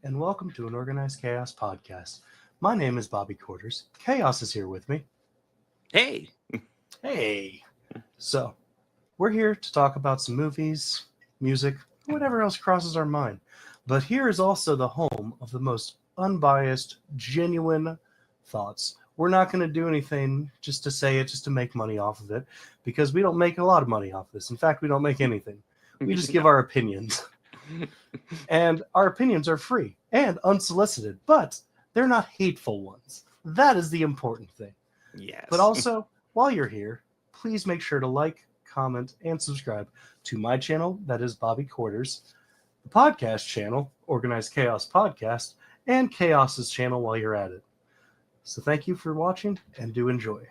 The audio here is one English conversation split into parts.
and welcome to an Organized Chaos podcast. My name is Bobby Quarters. Chaos is here with me. Hey. Hey. So, we're here to talk about some movies, music, whatever else crosses our mind. But here is also the home of the most unbiased, genuine thoughts. We're not going to do anything just to say it, just to make money off of it, because we don't make a lot of money off this. In fact, we don't make anything. We just give our opinions. And our opinions are free and unsolicited, but they're not hateful ones. That is the important thing. Yes. But also, while you're here, please make sure to like, comment, and subscribe to my channel, that is Bobby Quarters, the podcast channel, Organized Chaos Podcast, and Chaos's channel while you're at it. So thank you for watching, and do enjoy.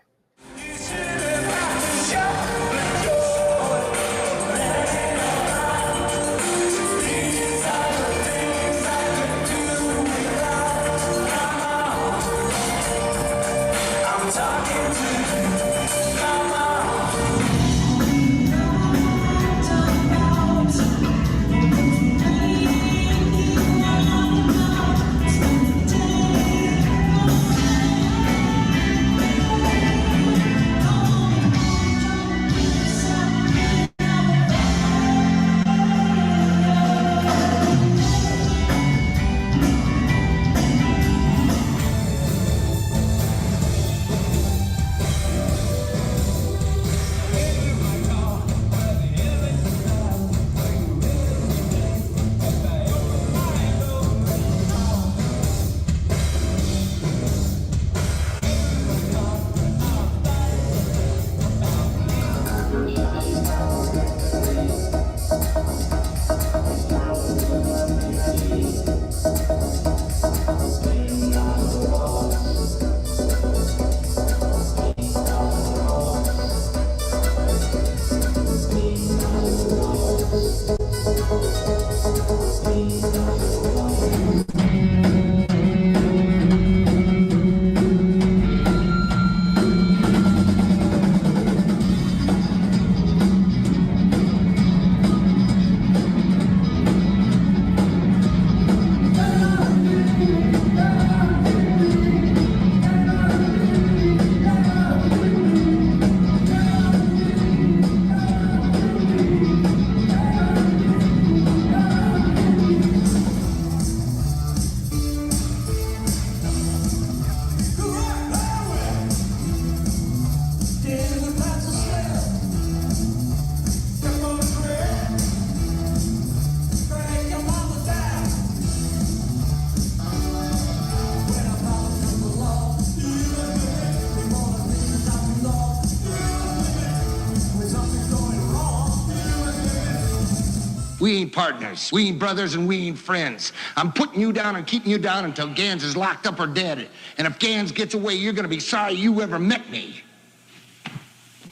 We ain't partners, we ain't brothers, and we ain't friends. I'm putting you down and keeping you down until Gans is locked up or dead. And if Gans gets away, you're gonna be sorry you ever met me.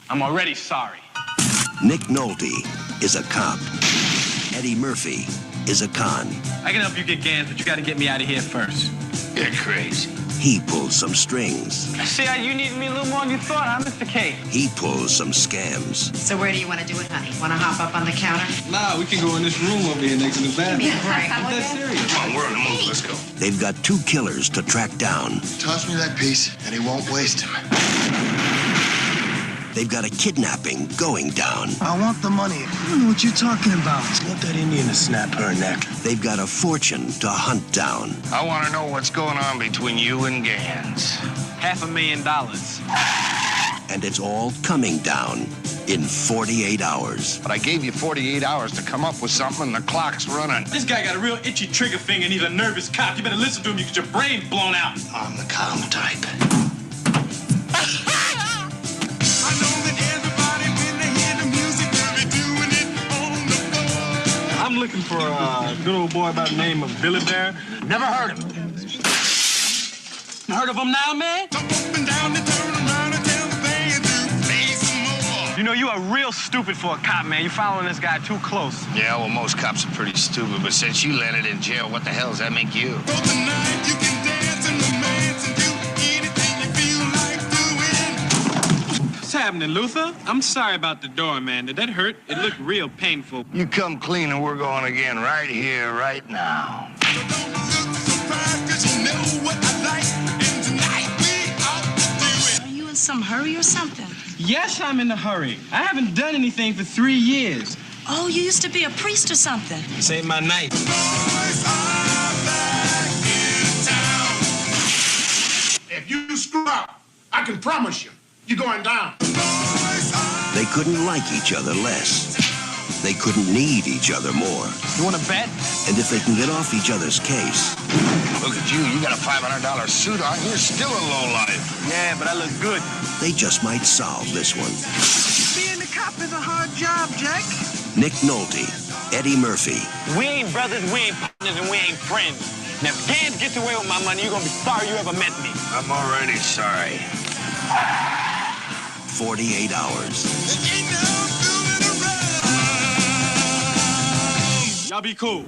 I'm already sorry. Nick Nolte is a cop. Eddie Murphy is a con. I can help you get Gans, but you gotta get me out of here first. You're crazy. He pulls some strings. See how you need me a little more than you thought, huh, Mr. K? He pulls some scams. So where do you want to do it, honey? Want to hop up on the counter? Nah, we can go in this room over here next to the bathroom. Give me a break. I'm that serious. Come on, we're on the move, let's go. They've got two killers to track down. Toss me that piece, and he won't waste him. They've got a kidnapping going down. I want the money. I don't know what you're talking about. Want that Indian to snap her neck. They've got a fortune to hunt down. I want to know what's going on between you and Gans. $500,000. And it's all coming down in 48 hours. But I gave you 48 hours to come up with something, and the clock's running. This guy got a real itchy trigger finger and he's a nervous cop. You better listen to him, you get your brain blown out. I'm the calm type. I'm looking for a good old boy by the name of Billy Bear. Never heard of him. Heard of him now, man? You know, you are real stupid for a cop, man. You're following this guy too close. Yeah, well, most cops are pretty stupid, but since you landed in jail, what the hell does that make you? What's happening, Luther? I'm sorry about the door, man. Did that hurt? It looked real painful. You come clean and we're going again right here, right now. Are you in some hurry or something? Yes, I'm in a hurry. I haven't done anything for 3 years. Oh, you used to be a priest or something. This ain't my night. If you screw up, I can promise you, you're going down. They couldn't like each other less. They couldn't need each other more. You want to bet? And if they can get off each other's case, Look at you, you got a $500 suit on, you're still a lowlife. Yeah, but I look good. they just might solve this one. Being a cop is a hard job, Jack. Nick Nolte, Eddie Murphy, We ain't brothers, we ain't partners, and we ain't friends. Now, if Gans gets away with my money, you're gonna be sorry you ever met me. I'm already sorry. 48 hours. Y'all be cool.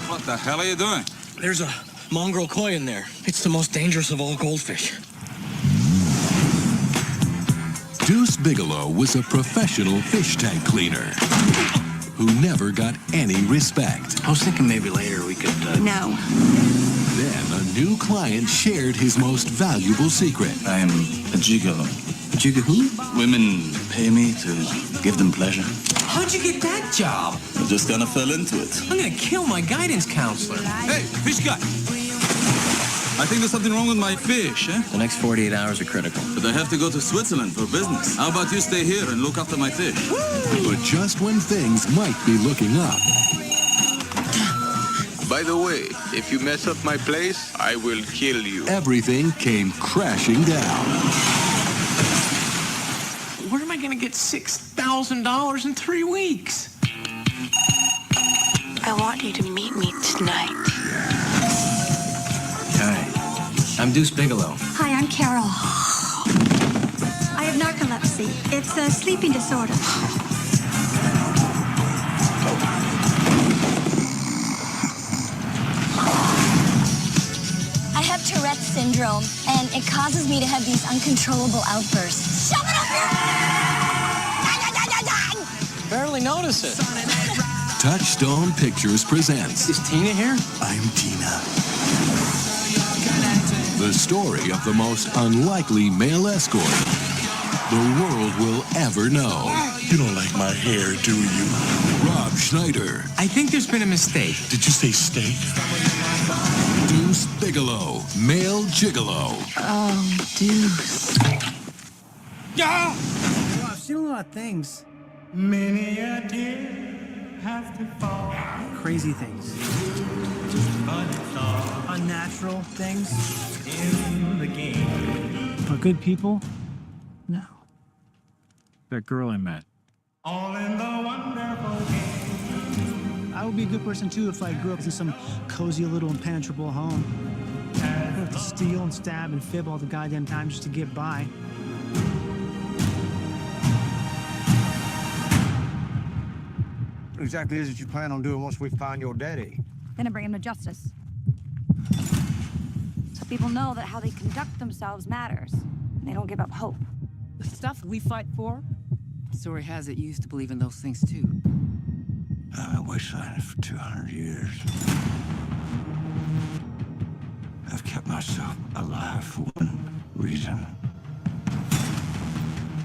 What the hell are you doing? There's a mongrel koi in there. It's the most dangerous of all goldfish. Deuce Bigalow was a professional fish tank cleaner who never got any respect. I was thinking maybe later we could, No. Then a new client shared his most valuable secret. I am a gigolo. Who? Women pay me to give them pleasure. How'd you get that job? I just kind of fell into it. I'm gonna kill my guidance counselor. Hey, fish guy! I think there's something wrong with my fish, eh? The next 48 hours are critical. But I have to go to Switzerland for business. How about you stay here and look after my fish? But just when things might be looking up, By the way, if you mess up my place, I will kill you. everything came crashing down. Where am I gonna get $6,000 in 3 weeks? I want you to meet me tonight. Hi. I'm Deuce Bigalow. Hi, I'm Carol. I have narcolepsy. It's a sleeping disorder. I have Tourette's syndrome, and it causes me to have these uncontrollable outbursts. Shove it up here! Barely notice it. Touchstone Pictures presents Is Tina here? I'm Tina. The story of the most unlikely male escort the world will ever know. You don't like my hair, do you? Rob Schneider, I think there's been a mistake. Did you say steak? Deuce Bigalow, male gigolo. Oh, Deuce. Well, I've seen a lot of things. Many a tear has to fall. Crazy things. Unnatural things. In the game. But good people? No. That girl I met. All in the wonderful game. I would be a good person too if I grew up in some cozy little impenetrable home. I would have to steal and stab and fib all the goddamn time just to get by. What exactly is it you plan on doing once we find your daddy? Gonna bring him to justice. So people know that how they conduct themselves matters. And they don't give up hope. The stuff we fight for? Story has it you used to believe in those things too. I wastelanded for 200 years. I've kept myself alive for one reason.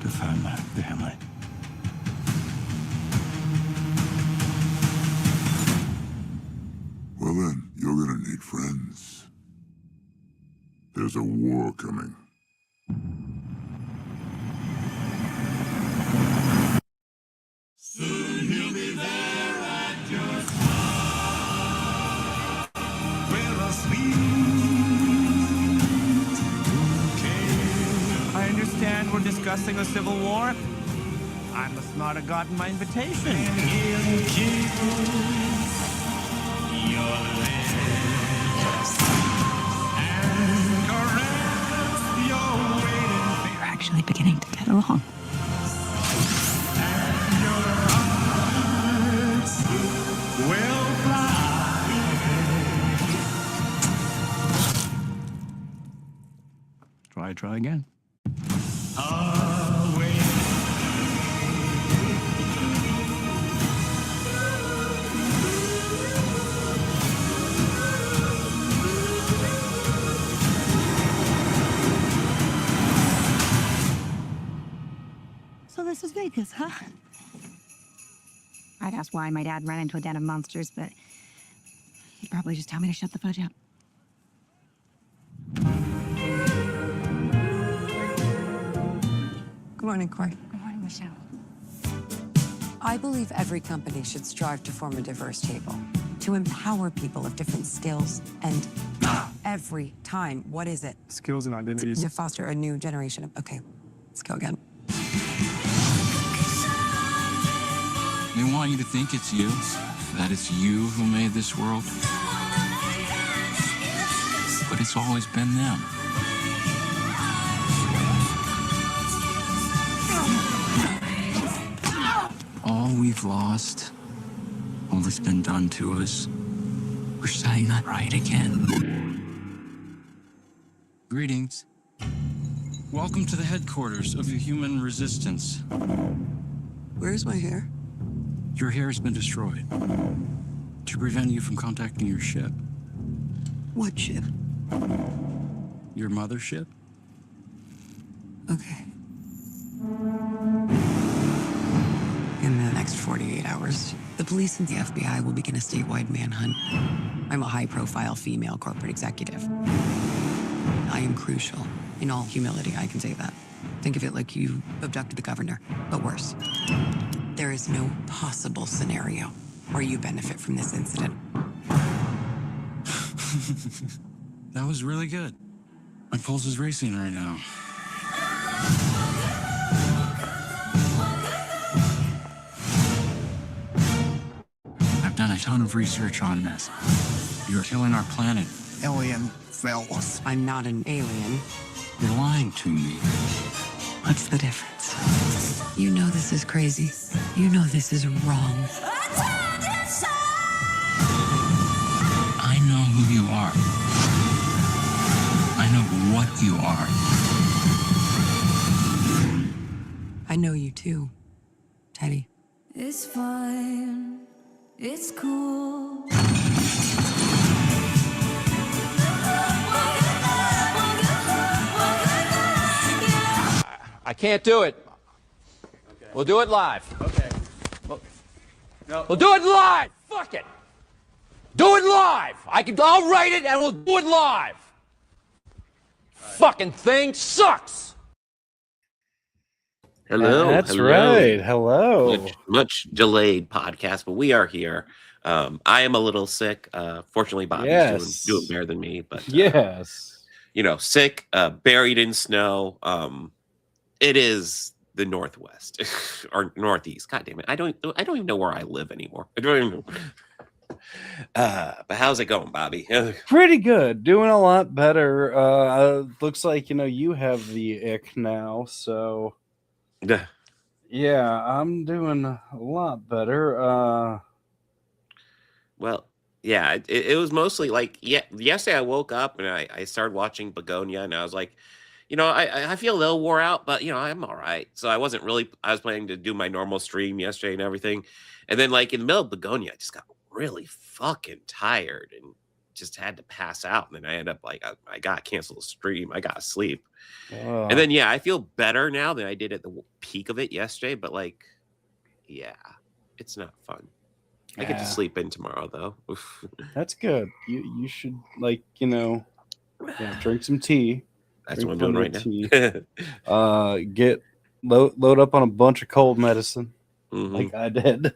To find my family. Well then, you're gonna need friends. There's a war coming. Soon he'll be there at your side with a sweet bouquet. I understand we're discussing a civil war. I must not have gotten my invitation. And he'll kiss your lips and caress your waiting face. We're actually beginning to get along. I try again. So this is Vegas, huh? I'd ask why my dad ran into a den of monsters, but he'd probably just tell me to shut the fudge up. Good morning, Corey. Good morning, Michelle. I believe every company should strive to form a diverse table, to empower people of different skills and every time. What is it? Skills and identities. To foster a new generation of. Okay, let's go again. They want you to think it's you, that it's you who made this world. But it's always been them. All we've lost, all that's been done to us, we're setting that right again. Greetings. Welcome to the headquarters of the human resistance. Where's my hair? Your hair has been destroyed to prevent you from contacting your ship. What ship? Your mothership? Okay. In the next 48 hours, the police and the FBI will begin a statewide manhunt. I'm a high-profile female corporate executive. I am crucial. In all humility, I can say that. Think of it like you abducted the governor, but worse. There is no possible scenario where you benefit from this incident. That was really good. My pulse is racing right now. I've done a ton of research on this. You're killing our planet. Alien fellas. I'm not an alien. You're lying to me. What's the difference? You know this is crazy. You know this is wrong. I know who you are. I know what you are. I know you too, Teddy. It's fine. It's cool. I can't do it. Okay. We'll do it live. Okay. No. We'll do it live. Fuck it. Do it live. I'll write it and we'll do it live. Fucking thing sucks. Hello. That's hello. right. Hello. Much delayed podcast, but we are here. I am a little sick. Fortunately, Bobby's doing better than me. But yes, sick, buried in snow. It is the Northwest or Northeast. God damn it! I don't even know where I live anymore. I don't even know. But how's it going, Bobby? Pretty good. Doing a lot better. Looks like you have the ick now, so yeah, I'm doing a lot better. Well, yeah, it was mostly like yesterday I woke up and I started watching Bugonia and I was like, I feel a little wore out, but I'm all right. So I was planning to do my normal stream yesterday and everything. And then like in the middle of Bugonia, I just got really fucking tired and just had to pass out. And then I ended up like, I got to cancel the stream. I got to sleep. And then, I feel better now than I did at the peak of it yesterday. But like, it's not fun. I get to sleep in tomorrow though. That's good. You should drink some tea. That's what I'm doing right now. Load up on a bunch of cold medicine, Mm-hmm. like I did.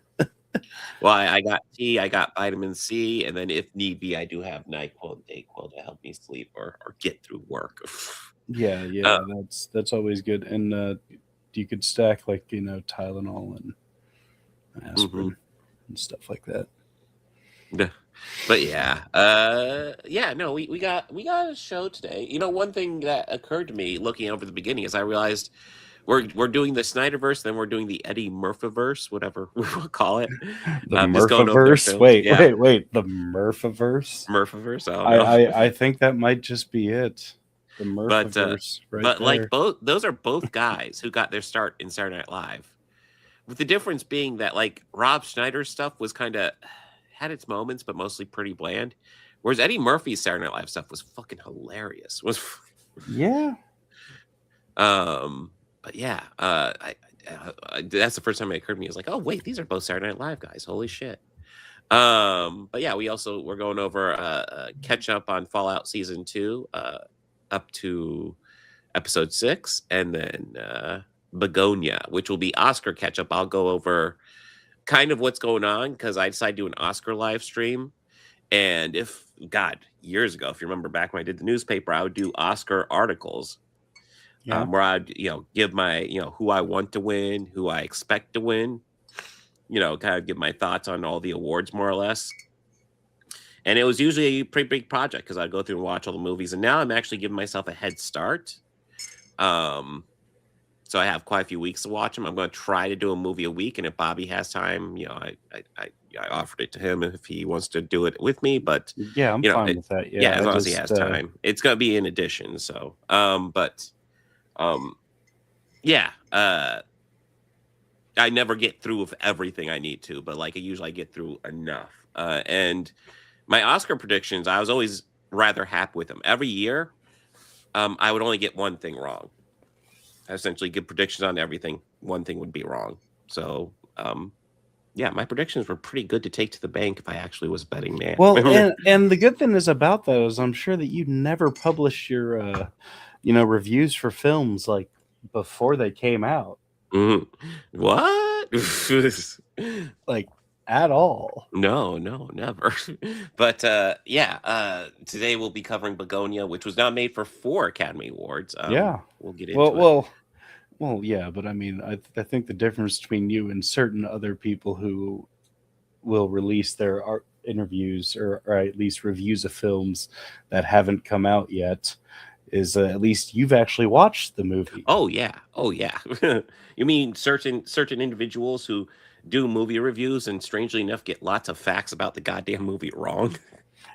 Well, I got tea, I got vitamin C, and then if need be, I do have NyQuil and DayQuil to help me sleep or get through work. Yeah, that's always good. And you could stack like Tylenol and aspirin and stuff like that. But we got a show today. One thing that occurred to me looking over the beginning is I realized we're doing the Schneiderverse, then we're doing the Eddie Murphyverse, whatever we will call it. The Murphyverse. Wait, the Murphyverse. Murphyverse. I think that might just be it. The but Murphiverse right but there. like those are both guys who got their start in Saturday Night Live. With the difference being that like Rob Schneider's stuff was kind of had its moments, but mostly pretty bland. Whereas Eddie Murphy's Saturday Night Live stuff was fucking hilarious. Yeah. But yeah, that's the first time it occurred to me. I was like, oh wait, these are both Saturday Night Live guys. Holy shit. But yeah, we're going over Catchup on Fallout Season 2, up to episode 6, and then Bugonia, which will be Oscar Catchup. I'll go over kind of what's going on because I decided to do an Oscar live stream. And years ago, if you remember back when I did the newspaper, I would do Oscar articles. Yeah. Where I'd give my who I want to win, who I expect to win, kind of give my thoughts on all the awards more or less. And it was usually a pretty big project because I'd go through and watch all the movies. And now I'm actually giving myself a head start. So I have quite a few weeks to watch them. I'm going to try to do a movie a week, and if Bobby has time, I offered it to him if he wants to do it with me. But yeah, I'm fine with that. Yeah, as long as he has time. It's going to be in addition. So, I never get through with everything I need to, but like I usually get through enough. And my Oscar predictions, I was always rather happy with them. Every year, I would only get one thing wrong. I essentially give predictions on everything. One thing would be wrong. So, my predictions were pretty good to take to the bank if I actually was a betting man. Well, and the good thing is about those, I'm sure that you never publish your, reviews for films like before they came out. Mm-hmm. What? Like at all? No, never. But today we'll be covering Bugonia, which was nominated for 4 Academy Awards. We'll get into it. Well, yeah, but I mean, I think the difference between you and certain other people who will release their art interviews or at least reviews of films that haven't come out yet is at least you've actually watched the movie. Oh yeah. You mean certain individuals who do movie reviews and strangely enough get lots of facts about the goddamn movie wrong?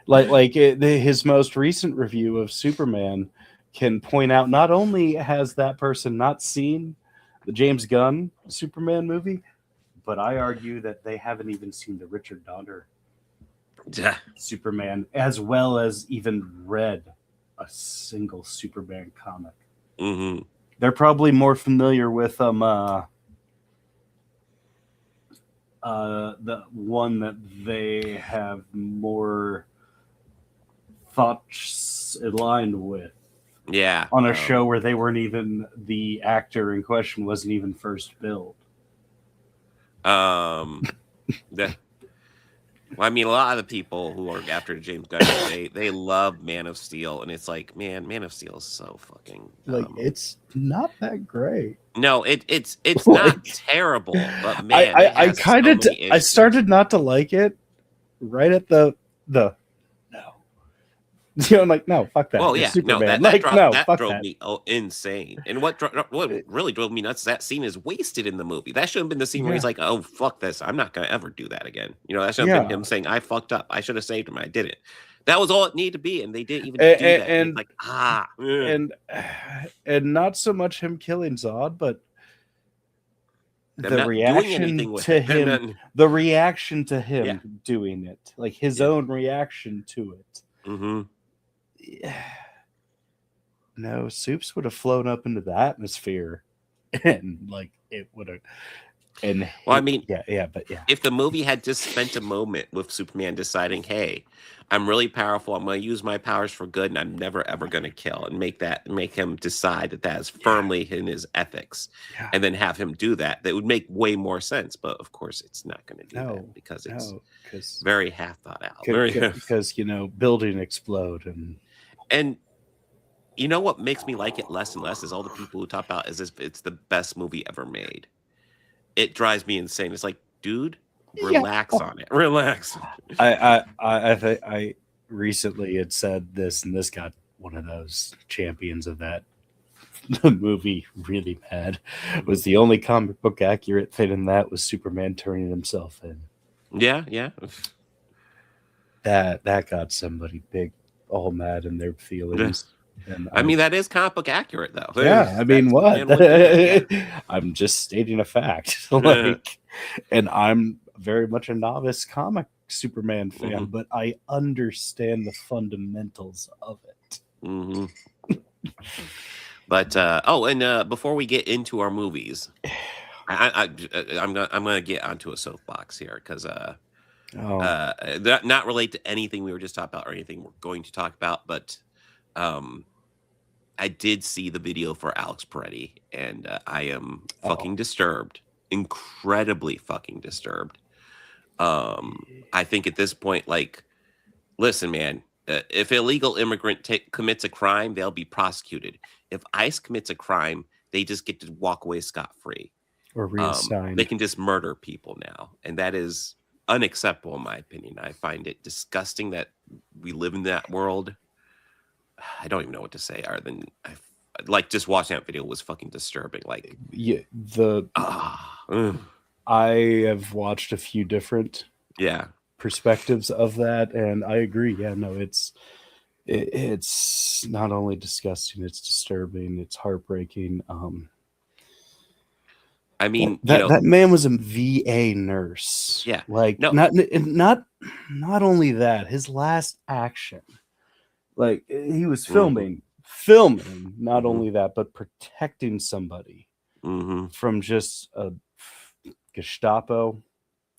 His most recent review of Superman can point out not only has that person not seen the James Gunn Superman movie, but I argue that they haven't even seen the Richard Donner Superman, as well as even read a single Superman comic. Mm-hmm. They're probably more familiar with the one that they have more thoughts aligned with. Yeah. On a show where they weren't even, the actor in question wasn't even first billed. I mean, a lot of the people who are after James Gunn, they love Man of Steel, and it's like, man of Steel is so fucking it's not that great. No, it's not terrible, but man, I started not to like it right at the I'm like, no, fuck that. Well, it's yeah, Superman. that fuck drove that. me insane. And what really drove me nuts, that scene is wasted in the movie. That should have been the scene where he's like, oh, fuck this. I'm not going to ever do that again. That should have been him saying, I fucked up. I should have saved him. I didn't. That was all it needed to be, and they didn't even do that. And like, and not so much him killing Zod, but the reaction to him, doing it, like his own reaction to it. Mm-hmm. No, Soups would have flown up into the atmosphere, and like it would have. And well, I mean, but if the movie had just spent a moment with Superman deciding, hey, I'm really powerful, I'm going to use my powers for good, and I'm never ever going to kill, and make him decide that is firmly in his ethics, and then have him do that would make way more sense. But of course, it's not going to do that because it's very half thought out. Because building explode and you know what makes me like it less and less is all the people who talk about as if it's the best movie ever made. It drives me insane. It's like, dude, relax on it. Relax. I recently had said this, and this got one of those champions of that movie really mad. It was the only comic book accurate thing in that was Superman turning himself in. Yeah. That got somebody big all mad in their feelings. And I mean, that is comic book accurate, though. Yeah, I mean, what? Yeah. I'm just stating a fact. Like, and I'm very much a novice comic Superman fan, but I understand the fundamentals of it. But before we get into our movies, I'm gonna get onto a soapbox here because not relate to anything we were just talking about or anything we're going to talk about, but I did see the video for Alex Peretti, and I am fucking disturbed, incredibly fucking disturbed. I think at this point, like, listen, man, if illegal immigrant commits a crime, they'll be prosecuted. If ICE commits a crime, they just get to walk away scot-free. Or reassigned. They can just murder people now, and that is unacceptable in my opinion. I find it disgusting that we live in that world. I don't even know what to say other than just watching that video was fucking disturbing. Like, yeah, I have watched a few different perspectives of that, and I agree. Yeah, no, it's not only disgusting, it's disturbing, it's heartbreaking. I mean, that man was a VA nurse. Yeah, like not only that, his last action, like he was filming. Not only that, but protecting somebody from just a Gestapo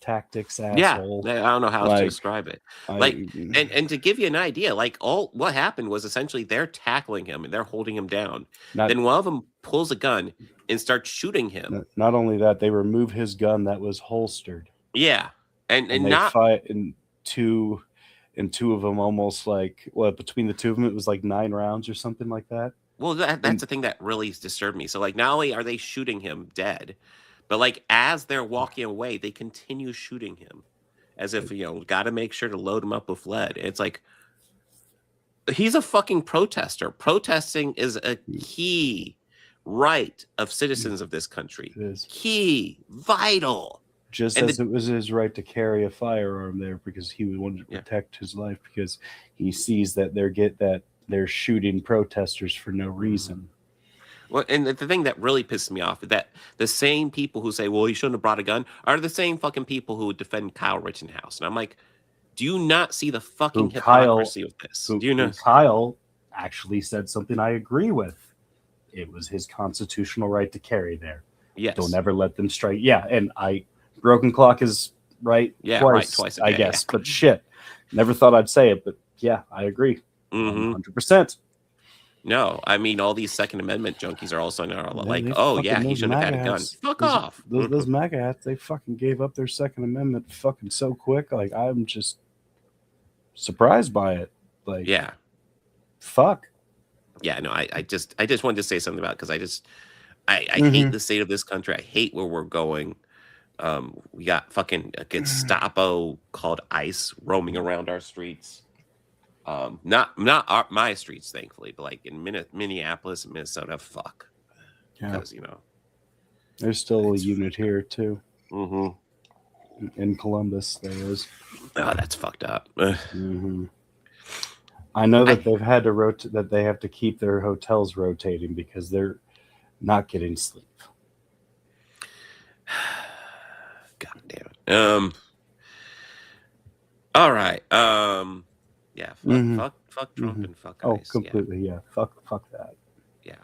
tactics asshole. Yeah, I don't know how else to describe it. And to give you an idea, what happened was essentially they're tackling him and they're holding him down. Then one of them pulls a gun and starts shooting him. Not only that, they remove his gun that was holstered. Yeah, and they not fight in two of them almost between the two of them it was like 9 rounds or something like that. Well, that's the thing that really disturbed me. So not only are they shooting him dead, but as they're walking away, they continue shooting him as if, got to make sure to load him up with lead. It's like, he's a fucking protester. Protesting is a key right of citizens of this country. It is. Key, vital. Just as it was his right to carry a firearm there because he wanted to protect his life because he sees that they're shooting protesters for no reason. Well, and the thing that really pisses me off is that the same people who say, well, he shouldn't have brought a gun are the same fucking people who would defend Kyle Rittenhouse. And I'm like, do you not see the fucking hypocrisy of this? Do you know? Kyle actually said something I agree with. It was his constitutional right to carry there. Yes. Don't ever let them strike. Yeah, and broken clock is right twice, I guess. Yeah. But shit, never thought I'd say it, but yeah, I agree. 100%. No, I mean, all these Second Amendment junkies are all of a sudden oh, yeah, he shouldn't have had a gun. Fuck off. Those MAGA hats, they fucking gave up their Second Amendment fucking so quick. Like, I'm just surprised by it. Like, yeah. Fuck. Yeah, no, I just wanted to say something about it because I hate the state of this country. I hate where we're going. We got fucking a Gestapo called ICE roaming around our streets. Not my streets, thankfully, but in Minneapolis and Minnesota, fuck. Because there's still a unit here too. In Columbus, there is. Oh, that's fucked up. I know that they've had to rotate. That they have to keep their hotels rotating because they're not getting sleep. God damn it. All right. Yeah. Fuck Trump and fuck ICE. Oh, completely. Yeah. Fuck that. Yeah.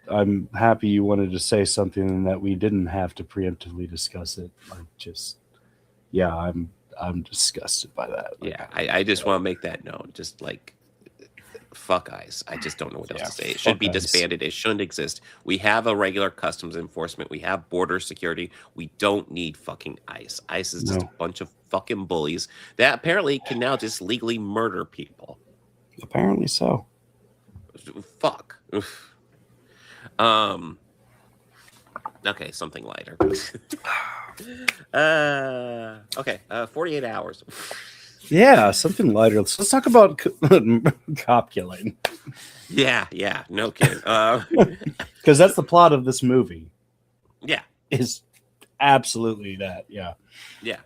I'm happy you wanted to say something and that we didn't have to preemptively discuss it. I'm disgusted by that. Yeah. I just want to make that known. Just fuck ICE. I just don't know what else to say. It should be disbanded. It shouldn't exist. We have a regular customs enforcement. We have border security. We don't need fucking ICE. ICE is just a bunch of fucking bullies that apparently can now just legally murder people. Apparently so. Fuck. Okay, something lighter. Okay, 48 hours. Yeah, something lighter. Let's talk about cop killing. Yeah, no kidding. Because that's the plot of this movie. Yeah. Is absolutely that. Yeah. Yeah.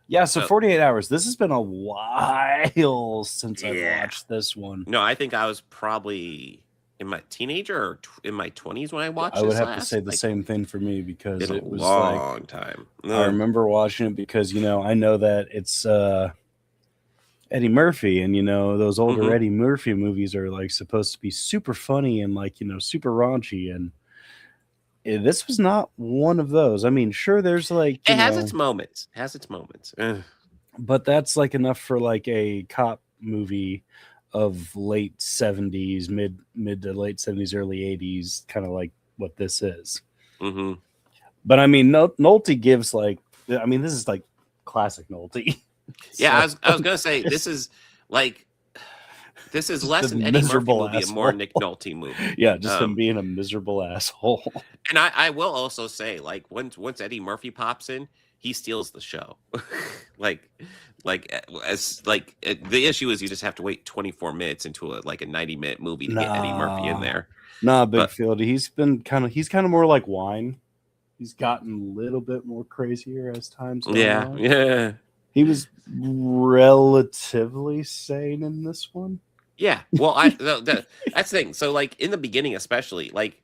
Yeah, so 48 hours. This has been a while since I've watched this one. No, I think I was probably in my teenager or in my 20s when I watched I would this have last. to say the same thing for me because been a it was long time. I remember watching it because, you know, I know that it's Eddie Murphy, and, you know, those older Eddie Murphy movies are like supposed to be super funny and like, you know, super raunchy, and this was not one of those. I mean, sure, there's like it has its moments. Ugh. But that's like enough for like a cop movie of late 70s, mid to late 70s, early 80s, kind of like what this is. But I mean, Nolte gives like, I mean, this is like classic Nolte. Yeah, So- I was gonna say this is less a an Eddie Murphy miserable movie and more asshole. Nick Nolte movie. Yeah, just him being a miserable asshole. And I will also say, like, once Eddie Murphy pops in, he steals the show. the issue is you just have to wait 24 minutes into a 90-minute movie to get Eddie Murphy in there. Nah, Big Field. He's kind of more like wine. He's gotten a little bit more crazier as time's gone on. Yeah. He was relatively sane in this one. Yeah. Well, that's the thing. So, like, in the beginning, especially, like,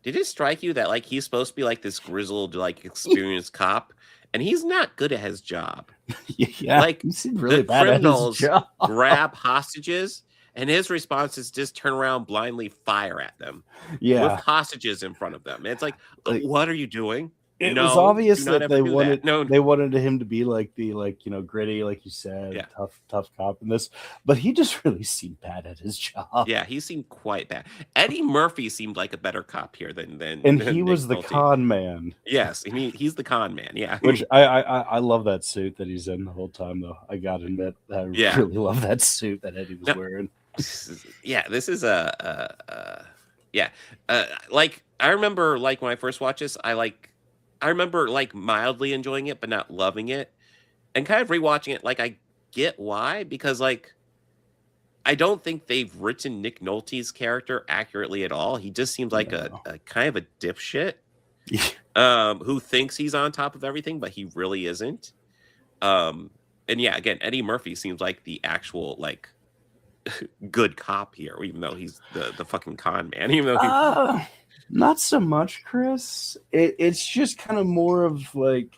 did it strike you that like he's supposed to be like this grizzled, like experienced cop, and he's not good at his job? Yeah, like he seemed really the bad at his criminals job. grab hostages, and his response is just turn around, blindly fire at them. Yeah. with hostages in front of them. And it's like, what are you doing? It No, was obvious do not that ever they do wanted that. No, they wanted him to be like the gritty, like you said, tough cop in this, but he just really seemed bad at his job. Yeah, he seemed quite bad. Eddie Murphy seemed like a better cop here than And than he Nick was the Nolte. con man. Yes, he's the con man. Yeah, Which I love that suit that he's in the whole time though. I gotta admit, I Yeah. really love that suit that Eddie was No. wearing. yeah, this is like I remember like when I first watched this, I remember like mildly enjoying it but not loving it, and kind of rewatching it, like I get why, because like I don't think they've written Nick Nolte's character accurately at all. He just seems like a kind of a dipshit who thinks he's on top of everything, but he really isn't. And yeah, again, Eddie Murphy seems like the actual like good cop here, even though he's the fucking con man. Even though he, Not so much, Chris. It's just kind of more of like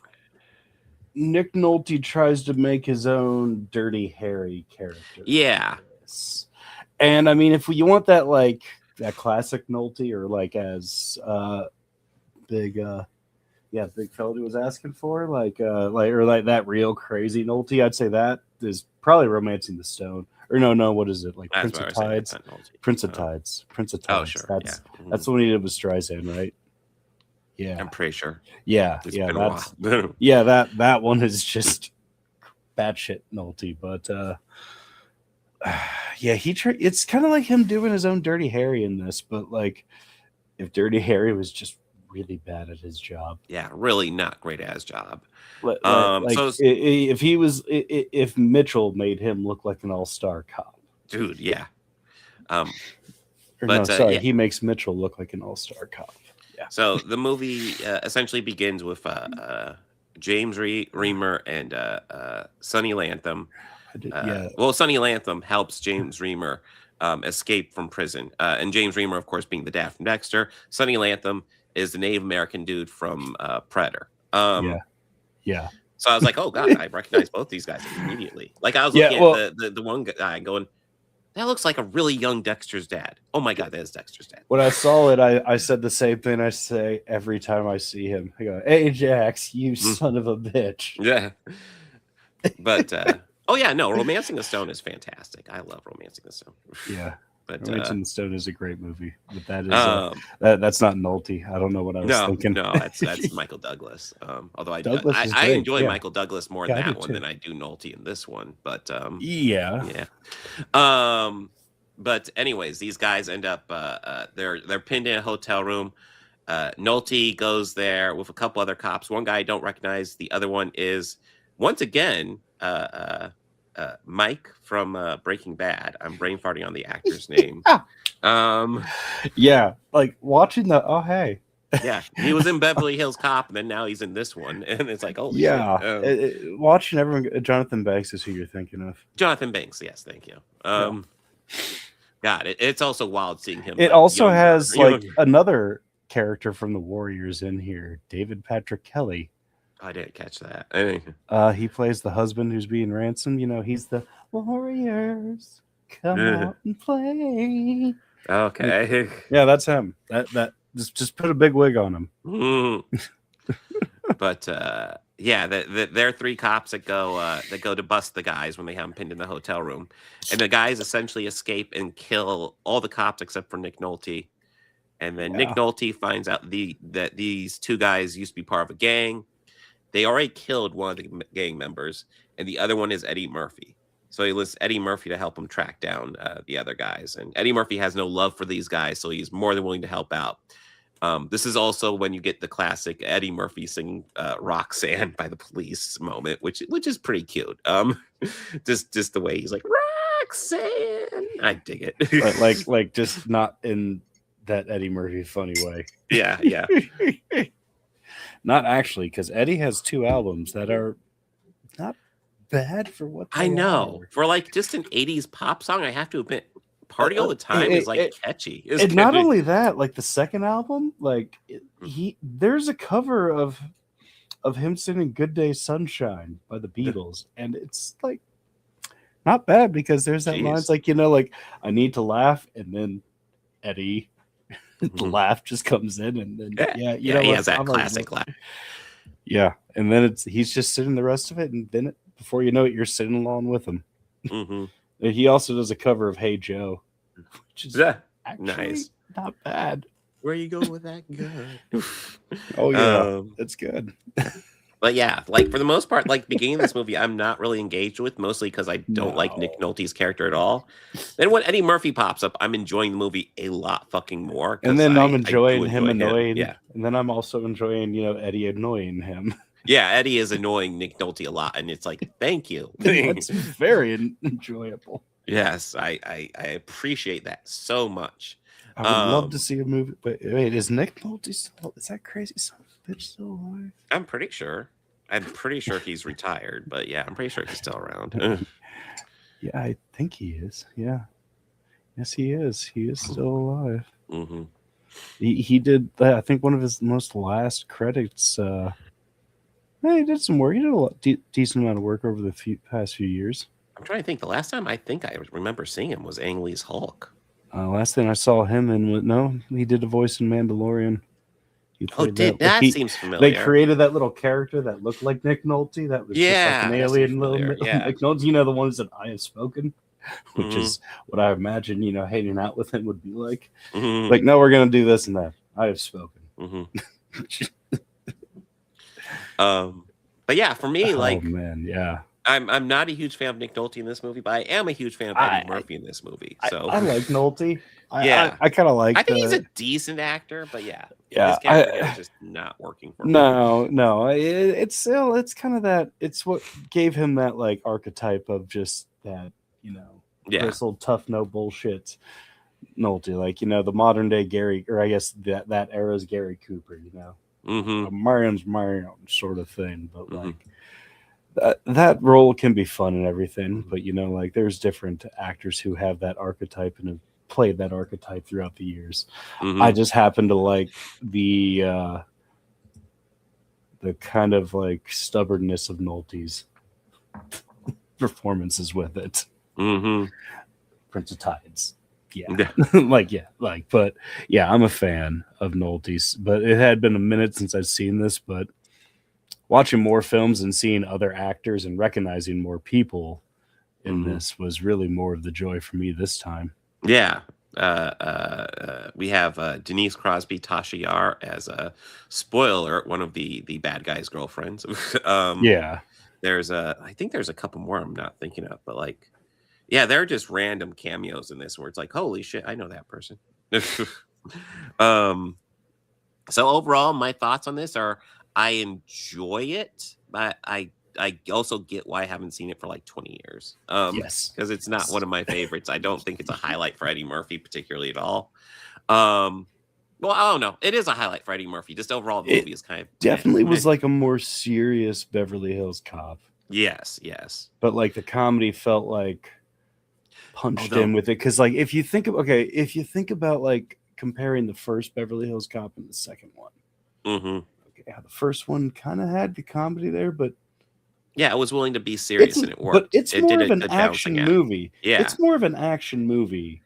Nick Nolte tries to make his own Dirty Harry character. yeah, And I mean, if you want that like that classic Nolte, or like as big Feldy was asking for, like that real crazy Nolte, I'd say that is probably Romancing the Stone. Or no, what is it? Like That's Prince what of I was saying, Tides? that's not Nolte. Prince of Tides. Prince of Tides. Oh, sure, That's yeah. Mhm. that's the one he did with Streisand, right? Yeah. I'm pretty sure. Yeah, It's yeah, been a that's while. yeah, that one is just batshit Nolte, but yeah, it's kind of like him doing his own Dirty Harry in this, but like if Dirty Harry was just really bad at his job. Yeah, really not great at his job. Like, So if Mitchell made him look like an all-star cop. dude, yeah. Or But, no, sorry, yeah. he makes Mitchell look like an all-star cop. Yeah. So the movie essentially begins with James Reamer and Sonny Lantham. yeah. Well, Sonny Lantham helps James Reamer escape from prison. And James Reamer, of course, being the dad from Dexter. Sonny Lantham is the Native American dude from Predator. Yeah. So I was like, oh, God, I recognize both these guys immediately. Like, I was Yeah, looking at the one guy going, that looks like a really young Dexter's dad. Oh, my God, that is Dexter's dad. When I saw it, I said the same thing I say every time I see him. I go, "Hey, Jax, you son of a bitch." Yeah. But, oh, yeah, no, Romancing the Stone is fantastic. I love Romancing the Stone. Yeah. But, Romancing the Stone is a great movie, but that is that's not Nolte. I don't know what I was thinking. No, that's Michael Douglas. Although Douglas is I great, enjoy yeah. Michael Douglas more in Yeah, I that do one too. than I do Nolte in this one. But Yeah. But anyways, these guys end up they're pinned in a hotel room. Nolte goes there with a couple other cops. One guy I don't recognize. The other one is once again Mike from Breaking Bad. I'm brain farting on the actor's name. Yeah, like watching the Yeah, he was in Beverly Hills Cop, and then now he's in this one, and it's like, holy Yeah, shit. watching everyone. Jonathan Banks is who you're thinking of. Jonathan Banks, yes, thank you. God, it's also wild seeing him. It like, also younger. has like another character from the Warriors in here, David Patrick Kelly. I didn't catch that. He plays the husband who's being ransomed. You know, he's the Warriors. Come out and play. Okay. Yeah, that's him. That just put a big wig on him. But yeah, there are 3 cops that go to bust the guys when they have them pinned in the hotel room, and the guys essentially escape and kill all the cops except for Nick Nolte. And then Nick Nolte finds out that these 2 guys used to be part of a gang. They already killed one of the gang members, and the other one is Eddie Murphy. So he lists Eddie Murphy to help him track down the other guys. And Eddie Murphy has no love for these guys, so he's more than willing to help out. This is also when you get the classic Eddie Murphy singing Roxanne by the Police moment, which is pretty cute. Just the way he's like, Roxanne. I dig it. But like just not in that Eddie Murphy funny way. Yeah. Not actually, because Eddie has 2 albums that are not bad for what they I know. are. For like just an 80s pop song, I have to admit, Party All the Time is like catchy. And not only that, like the second album, like there's a cover of him singing Good Day Sunshine by the Beatles, and it's like not bad because there's that lines like, like I need to laugh, and then Eddie the laugh just comes in, and then he has that classic laugh. Yeah, and then he's just sitting the rest of it, and then before you know it, you're sitting along with him. He also does a cover of Hey Joe, which is nice, not bad. Where you going with that gun? Oh yeah, that's good. But yeah, like for the most part, like beginning of this movie, I'm not really engaged with, mostly because I don't like Nick Nolte's character at all. Then when Eddie Murphy pops up, I'm enjoying the movie a lot fucking more. And then I'm enjoying him annoying. Yeah. And then I'm also enjoying, Eddie annoying him. Yeah, Eddie is annoying Nick Nolte a lot, and it's like, thank you. That's very enjoyable. Yes, I appreciate that so much. I would love to see a movie. But wait, is Nick Nolte still? Is that crazy son of a bitch still alive? I'm pretty sure. He's retired, but yeah, I'm pretty sure he's still around. Yeah, I think he is. Yeah. Yes, he is. He is still alive. Mm-hmm. He did, I think, one of his most last credits. He did some work. He did a decent amount of work over the past few years. I'm trying to think. The last time I remember seeing him was Ang Lee's Hulk. Last thing I saw him in, he did a voice in Mandalorian. That seems familiar. They created that little character that looked like Nick Nolte. That was just like an alien little Nick Nolte. The ones that I have spoken, which is what I imagine, hanging out with him would be like. Like, no, we're going to do this and that. I have spoken. But yeah, for me, I'm not a huge fan of Nick Nolte in this movie, but I am a huge fan of Eddie Murphy in this movie. So I like Nolte. I kind of like. I think he's a decent actor, but his character is just not working for me. No, it's kind of that. It's what gave him that like archetype of just that, bristled, tough, no bullshit Nolte, like the modern day Gary, or I guess that era's Gary Cooper, Marion's Marion sort of thing, but like. That role can be fun and everything, but there's different actors who have that archetype and have played that archetype throughout the years. I just happen to like the kind of like stubbornness of Nolte's performances with it. Prince of Tides. But I'm a fan of Nolte's, but it had been a minute since I've seen this, but watching more films and seeing other actors and recognizing more people in this was really more of the joy for me this time. Yeah. We have Denise Crosby, Tasha Yar as a spoiler, one of the bad guy's girlfriends. There's I think there's a couple more I'm not thinking of, but they're just random cameos in this where it's like, holy shit, I know that person. So overall, my thoughts on this are, I enjoy it, but I also get why I haven't seen it for like 20 years. Because it's not one of my favorites. I don't think it's a highlight for Eddie Murphy particularly at all. Well, I don't know. It is a highlight for Eddie Murphy. Just overall, the movie is kind of definitely was like a more serious Beverly Hills Cop. Yes. But like the comedy felt like punched in with it, because like if you think about like comparing the first Beverly Hills Cop and the second one, the first one kind of had the comedy there, but yeah, it was willing to be serious and it worked. But it's more of an action movie. Yeah, it's more of an action movie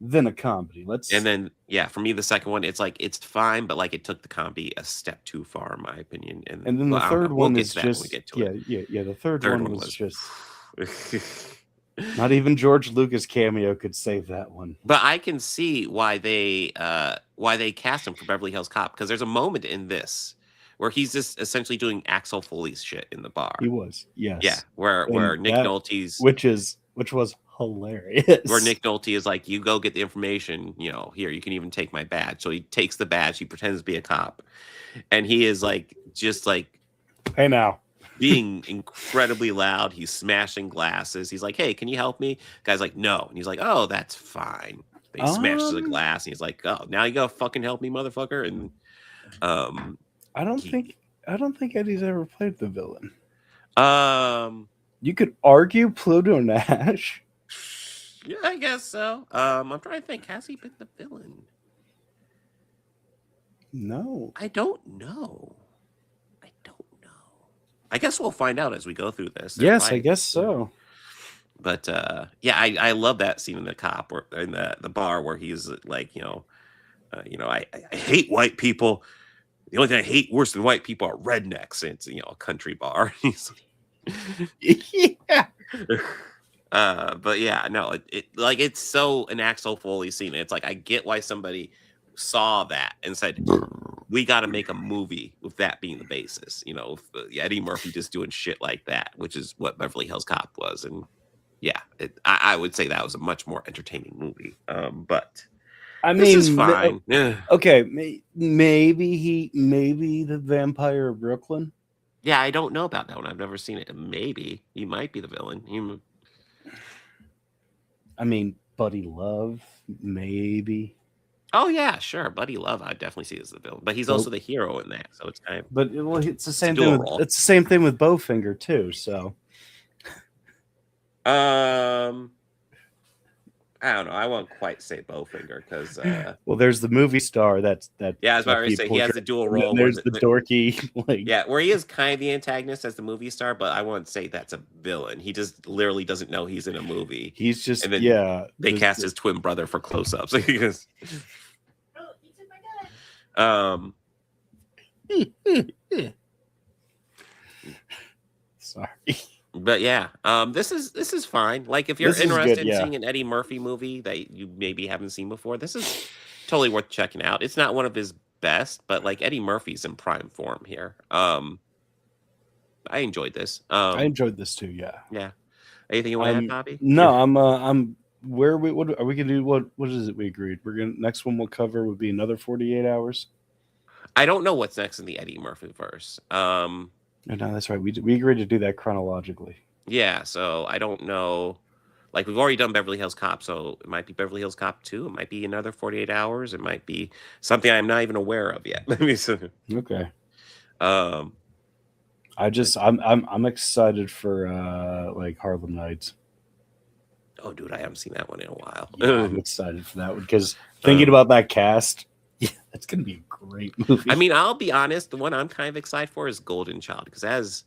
than a comedy. And then for me, the second one, it's like it's fine, but like it took the comedy a step too far, in my opinion. And then the third one is just the third one was just not even George Lucas cameo could save that one. But I can see why they cast him for Beverly Hills Cop, because there's a moment in this where he's just essentially doing Axel Foley's shit in the bar. He was, yes. Yeah, where Nick Nolte's... Which was hilarious. Where Nick Nolte is like, you go get the information, here, you can even take my badge. So he takes the badge, he pretends to be a cop. And he is like, just like... Hey now. Being incredibly loud. He's smashing glasses. He's like, hey, can you help me? Guy's like, no. And he's like, oh, that's fine. He smashes the glass and he's like, oh, now you gotta fucking help me, motherfucker. And I don't think Eddie's ever played the villain. You could argue Pluto Nash. Yeah, I guess so. I'm trying to think. Has he been the villain? No. I don't know. I guess we'll find out as we go through this. Yes, I guess so. But I love that scene in the cop or in the bar where he's like, I hate white people. The only thing I hate worse than white people are rednecks. And it's a country bar. Yeah. But yeah, no, it's so an Axel Foley scene. It's like I get why somebody saw that and said, we got to make a movie with that being the basis. Eddie Murphy just doing shit like that, which is what Beverly Hills Cop was. And yeah, I would say that was a much more entertaining movie. But I mean, this is fine. Okay, maybe the Vampire of Brooklyn. Yeah, I don't know about that one. I've never seen it. Maybe he might be the villain. I mean, Buddy Love, maybe. Oh yeah, sure. Buddy Love, I definitely see as the villain, but he's also the hero in that, so it's kind of. But it's the same thing. It's the same thing with Bowfinger too. So. I don't know. I won't quite say Bowfinger because. Well, there's the movie star. That. Yeah, I was about to say he has a dual role. There's the dorky. Where he is kind of the antagonist as the movie star, but I won't say that's a villain. He just literally doesn't know he's in a movie. He's just They cast his twin brother for close-ups. Sorry. But yeah, this is fine. Like if you're interested in seeing an Eddie Murphy movie that you maybe haven't seen before, this is totally worth checking out. It's not one of his best, but like Eddie Murphy's in prime form here. I enjoyed this. I enjoyed this too. Yeah. Yeah. Anything you want to add, Bobby? No, I'm. Where what are we gonna do? What is it we agreed? Next one we'll cover would be another 48 hours. I don't know what's next in the Eddie Murphy verse. No, that's right. We agreed to do that chronologically. Yeah, so I don't know. Like we've already done Beverly Hills Cop, so it might be Beverly Hills Cop 2. It might be another 48 hours. It might be something I'm not even aware of yet. Okay. I'm excited for like Harlem Nights. Oh, dude, I haven't seen that one in a while. Yeah, I'm excited for that one because thinking about that cast, yeah, that's gonna be a great movie. I mean, I'll be honest. The one I'm kind of excited for is Golden Child because that is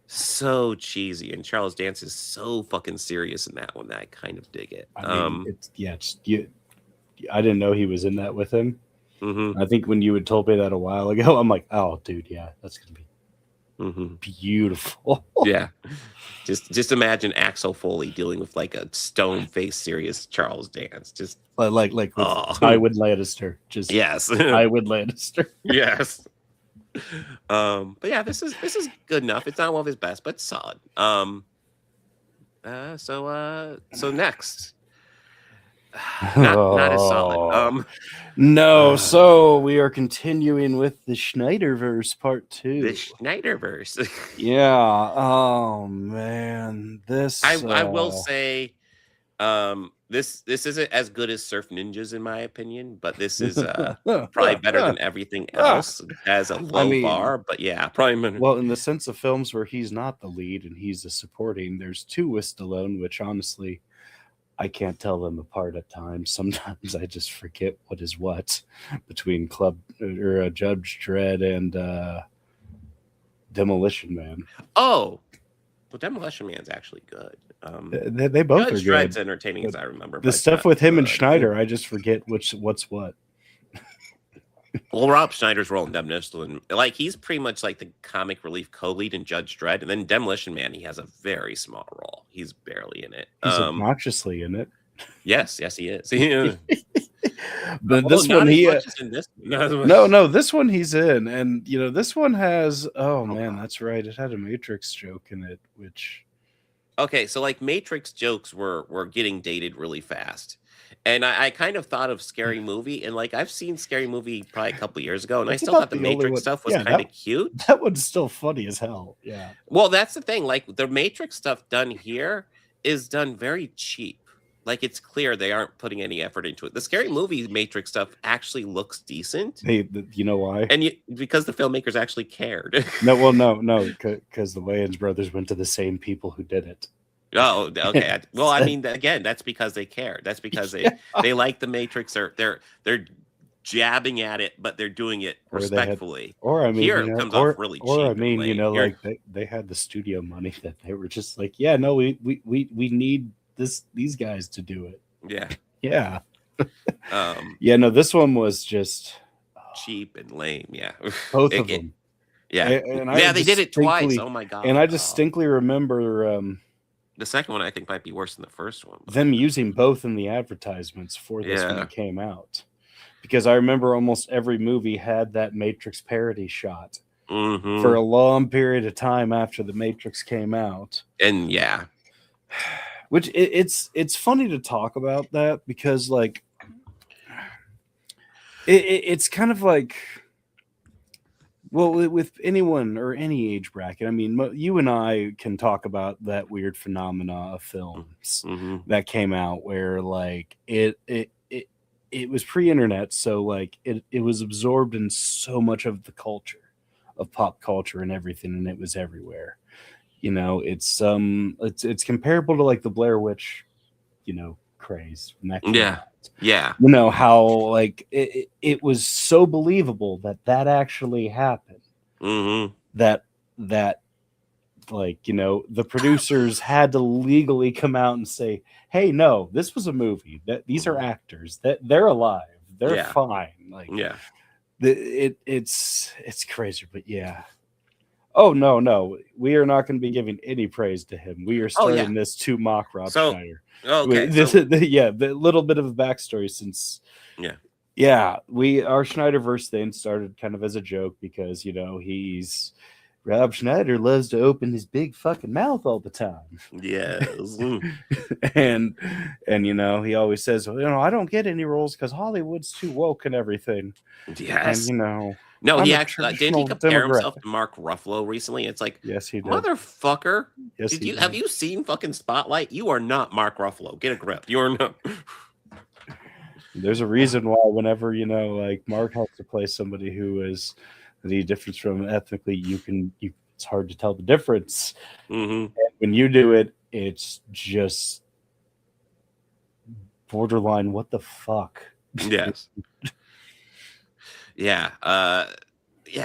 so cheesy, and Charles Dance is so fucking serious in that one that I kind of dig it. I mean, I didn't know he was in that with him. Mm-hmm. I think when you had told me that a while ago, I'm like, oh, dude, yeah, that's gonna be beautiful. Yeah, just imagine Axel Foley dealing with like a stone-faced serious Charles Dance, just like with Tywin Lannister. Just yes, Tywin Lannister. Yes. But yeah, this is good enough. It's not one of his best, but it's solid. So next. Not as solid. No, so we are continuing with the Schneiderverse Part 2. The Schneiderverse. Yeah. Oh man, this. I will say, This isn't as good as Surf Ninjas in my opinion, but this is probably better than everything else as a low bar. But yeah, probably. Well, in the sense of films where he's not the lead and he's a supporting, there's two with Stallone, which honestly, I can't tell them apart at times. Sometimes I just forget what is what between Judge Dredd and Demolition Man. Oh, well, Demolition Man's actually good. They both Judge are good. Dredd's entertaining as I remember. The stuff with him and Schneider, I just forget what's what. Well, Rob Schneider's role in Demolition, like he's pretty much like the comic relief co-lead in Judge Dredd, and then Demolition Man, he has a very small role. He's barely in it. He's obnoxiously in it. Yes, he is. But this one, this one he's in, and this one has. Oh man, that's right. It had a Matrix joke in it, which. Okay, so like Matrix jokes were getting dated really fast. And I kind of thought of Scary Movie, and like I've seen Scary Movie probably a couple years ago, and I still thought the Matrix stuff was kind of cute. That one's still funny as hell. Yeah. Well, that's the thing. Like the Matrix stuff done here is done very cheap. Like it's clear they aren't putting any effort into it. The Scary Movie Matrix stuff actually looks decent. Hey, you know why? And because the filmmakers actually cared. No, because the Wayans brothers went to the same people who did it. Oh, okay. Well, I mean, again, that's because they care. That's because they like the Matrix. They're jabbing at it, but they're doing it respectfully. Here it comes off really cheap. Or I mean, like they had the studio money that they were just like, yeah, no, we need these guys to do it. Yeah. Yeah. Yeah. No, this one was just cheap and lame. Yeah. Both of them. Yeah. And they did it twice. Oh my god. And I distinctly remember. The second one, I think, might be worse than the first one. Them using both in the advertisements for this when it came out. Because I remember almost every movie had that Matrix parody shot for a long period of time after the Matrix came out. And yeah. Which it's funny to talk about that because, like, it's kind of like... Well, with anyone or any age bracket, I mean, you and I can talk about that weird phenomena of films that came out where, like, it was pre-internet, so like it was absorbed in so much of the culture, of pop culture and everything, and it was everywhere. It's comparable to like the Blair Witch, craze. Yeah. How like it was so believable that actually happened. That like, the producers had to legally come out and say, hey, no, this was a movie, that these are actors, that they're alive, they're fine. Like, it's crazy, but yeah. Oh no, we are not going to be giving any praise to him. We are starting this to mock Rob Schneider. Okay. The little bit of a backstory since our Schneiderverse thing started kind of as a joke because Rob Schneider loves to open his big fucking mouth all the time. Yes. and he always says, I don't get any roles because Hollywood's too woke and everything. Yes. And no, he actually didn't he compare himself to Mark Ruffalo recently? It's like, yes, he did. Motherfucker. Yes, have you seen fucking Spotlight? You are not Mark Ruffalo. Get a grip. You are not. There's a reason why whenever like Mark has to play somebody who is the difference from ethnically, it's hard to tell the difference. And when you do it, it's just borderline. What the fuck? Yes. Yeah.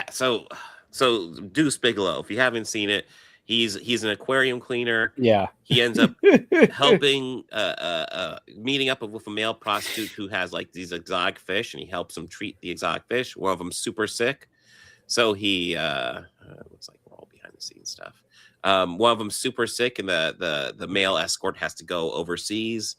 So Deuce Bigalow, if you haven't seen it, he's an aquarium cleaner. Yeah. He ends up helping meeting up with a male prostitute who has like these exotic fish, and he helps him treat the exotic fish. One of them super sick. So he looks like we're all behind the scenes stuff. One of them super sick, and the male escort has to go overseas.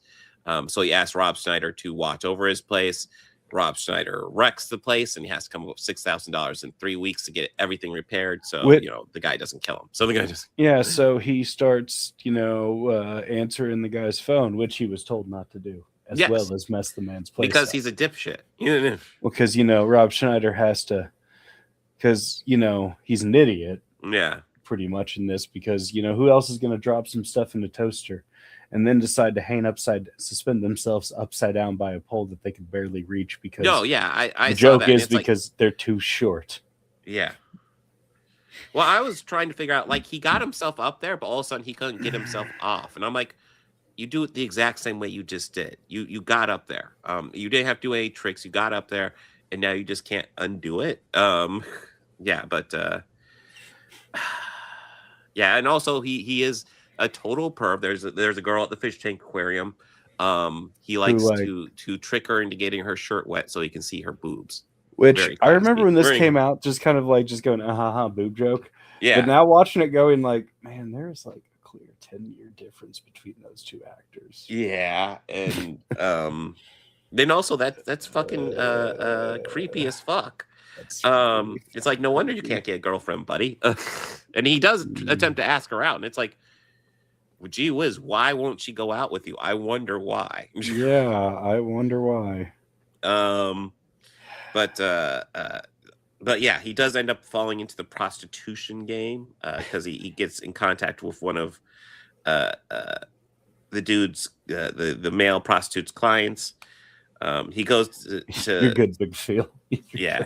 So he asked Rob Schneider to watch over his place. Rob Schneider wrecks the place, and he has to come up with $6,000 in 3 weeks to get everything repaired. So the guy doesn't kill him. So the guy just So he starts answering the guy's phone, which he was told not to do, as well as mess the man's place because up. He's a dipshit. Well, because Rob Schneider has to, because he's an idiot. Yeah, pretty much in this because who else is going to drop some stuff in the toaster and then decide to suspend themselves upside down by a pole that they could barely reach because No, yeah, I the saw joke that, and is it's like- because they're too short. Yeah. Well, I was trying to figure out, like, he got himself up there, but all of a sudden he couldn't get himself off. And I'm like, you do it the exact same way you just did. You got up there. You didn't have to do any tricks. You got up there, and now you just can't undo it. Yeah, but yeah, and also he is a total perv. There's a girl at the fish tank aquarium. He likes to trick her into getting her shirt wet so he can see her boobs. Which Very I remember classy. when this Very- came out, just kind of like just going, boob joke. Yeah. But now watching it going like, man, there's like a clear 10-year difference between those two actors. Yeah, and then also that's fucking creepy as fuck. It's like, no wonder you can't get a girlfriend, buddy. And he does attempt to ask her out, and it's like, well, gee whiz, why won't she go out with you? I wonder why. Yeah, I wonder why. But yeah, he does end up falling into the prostitution game because he gets in contact with one of the dude's the male prostitute's clients. He goes to You're good, Big Phil. Yeah.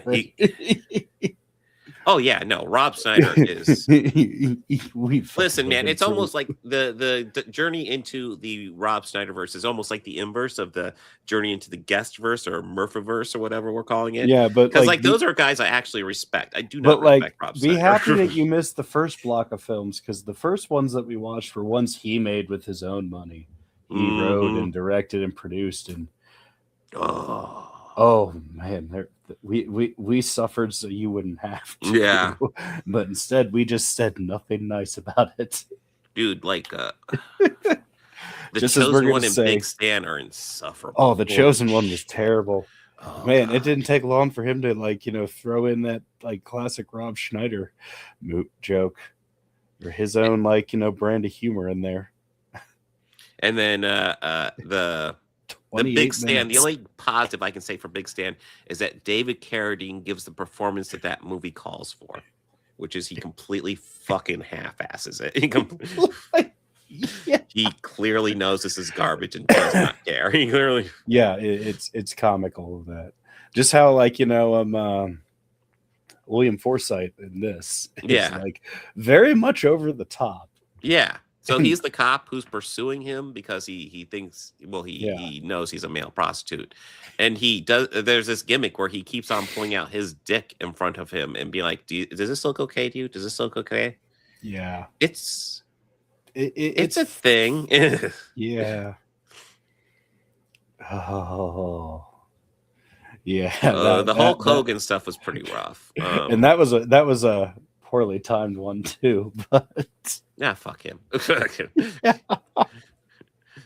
Oh yeah, no, Rob Schneider is. Listen, man, it's almost like the journey into the Rob Snyderverse is almost like the inverse of the journey into the Guestverse or Murphyverse or whatever we're calling it. Yeah, but because like those are guys I actually respect. I do not respect Rob Snyder. Be happy that you missed the first block of films because the first ones that we watched were ones he made with his own money. He wrote and directed and produced, and oh man, we suffered so you wouldn't have to. Yeah. But instead we just said nothing nice about it. Dude, like the Just as we're Chosen gonna One and say- Big Stan are insufferable. Oh, the Chosen One was terrible. Oh, Man, it didn't take long for him to throw in that like classic Rob Schneider joke or his own brand of humor in there. And then the Big 28 Stan, the minutes. only positive I can say for Big Stan is that David Carradine gives the performance that movie calls for, which is he completely fucking half-asses it. He clearly knows this is garbage and does not care. He clearly, Yeah, it's comical of that. Just how William Forsythe in this is Yeah. very much over the top. yeah. So he's the cop who's pursuing him because he thinks, well, he knows he's a male prostitute, and he does. There's this gimmick where he keeps on pulling out his dick in front of him and be like, does this look okay to you? Does this look okay? Yeah, It's a thing. yeah. Oh, yeah. The Hulk Hogan stuff was pretty rough. And that was a poorly timed one too. But yeah, fuck him.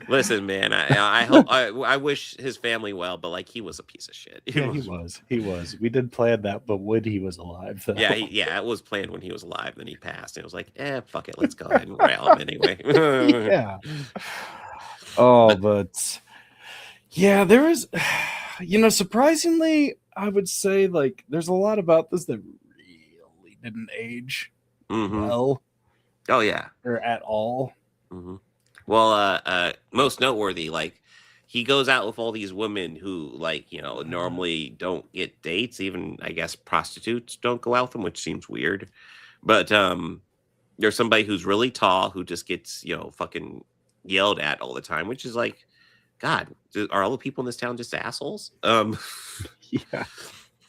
Listen, man, I hope I wish his family well, but like he was a piece of shit. He was. We did plan that, but when he was alive, though. Yeah, it was planned when he was alive. Then he passed, and it was like, fuck it, let's go ahead and rail him anyway. Yeah. But yeah, there was, surprisingly, I would say there's a lot about this that really didn't age well. Oh yeah, or at all. Mm-hmm. Well, most noteworthy, he goes out with all these women who, normally don't get dates. Even, I guess, prostitutes don't go out with them, which seems weird. But there's somebody who's really tall who just gets, fucking yelled at all the time, which is like, God, are all the people in this town just assholes? Yeah.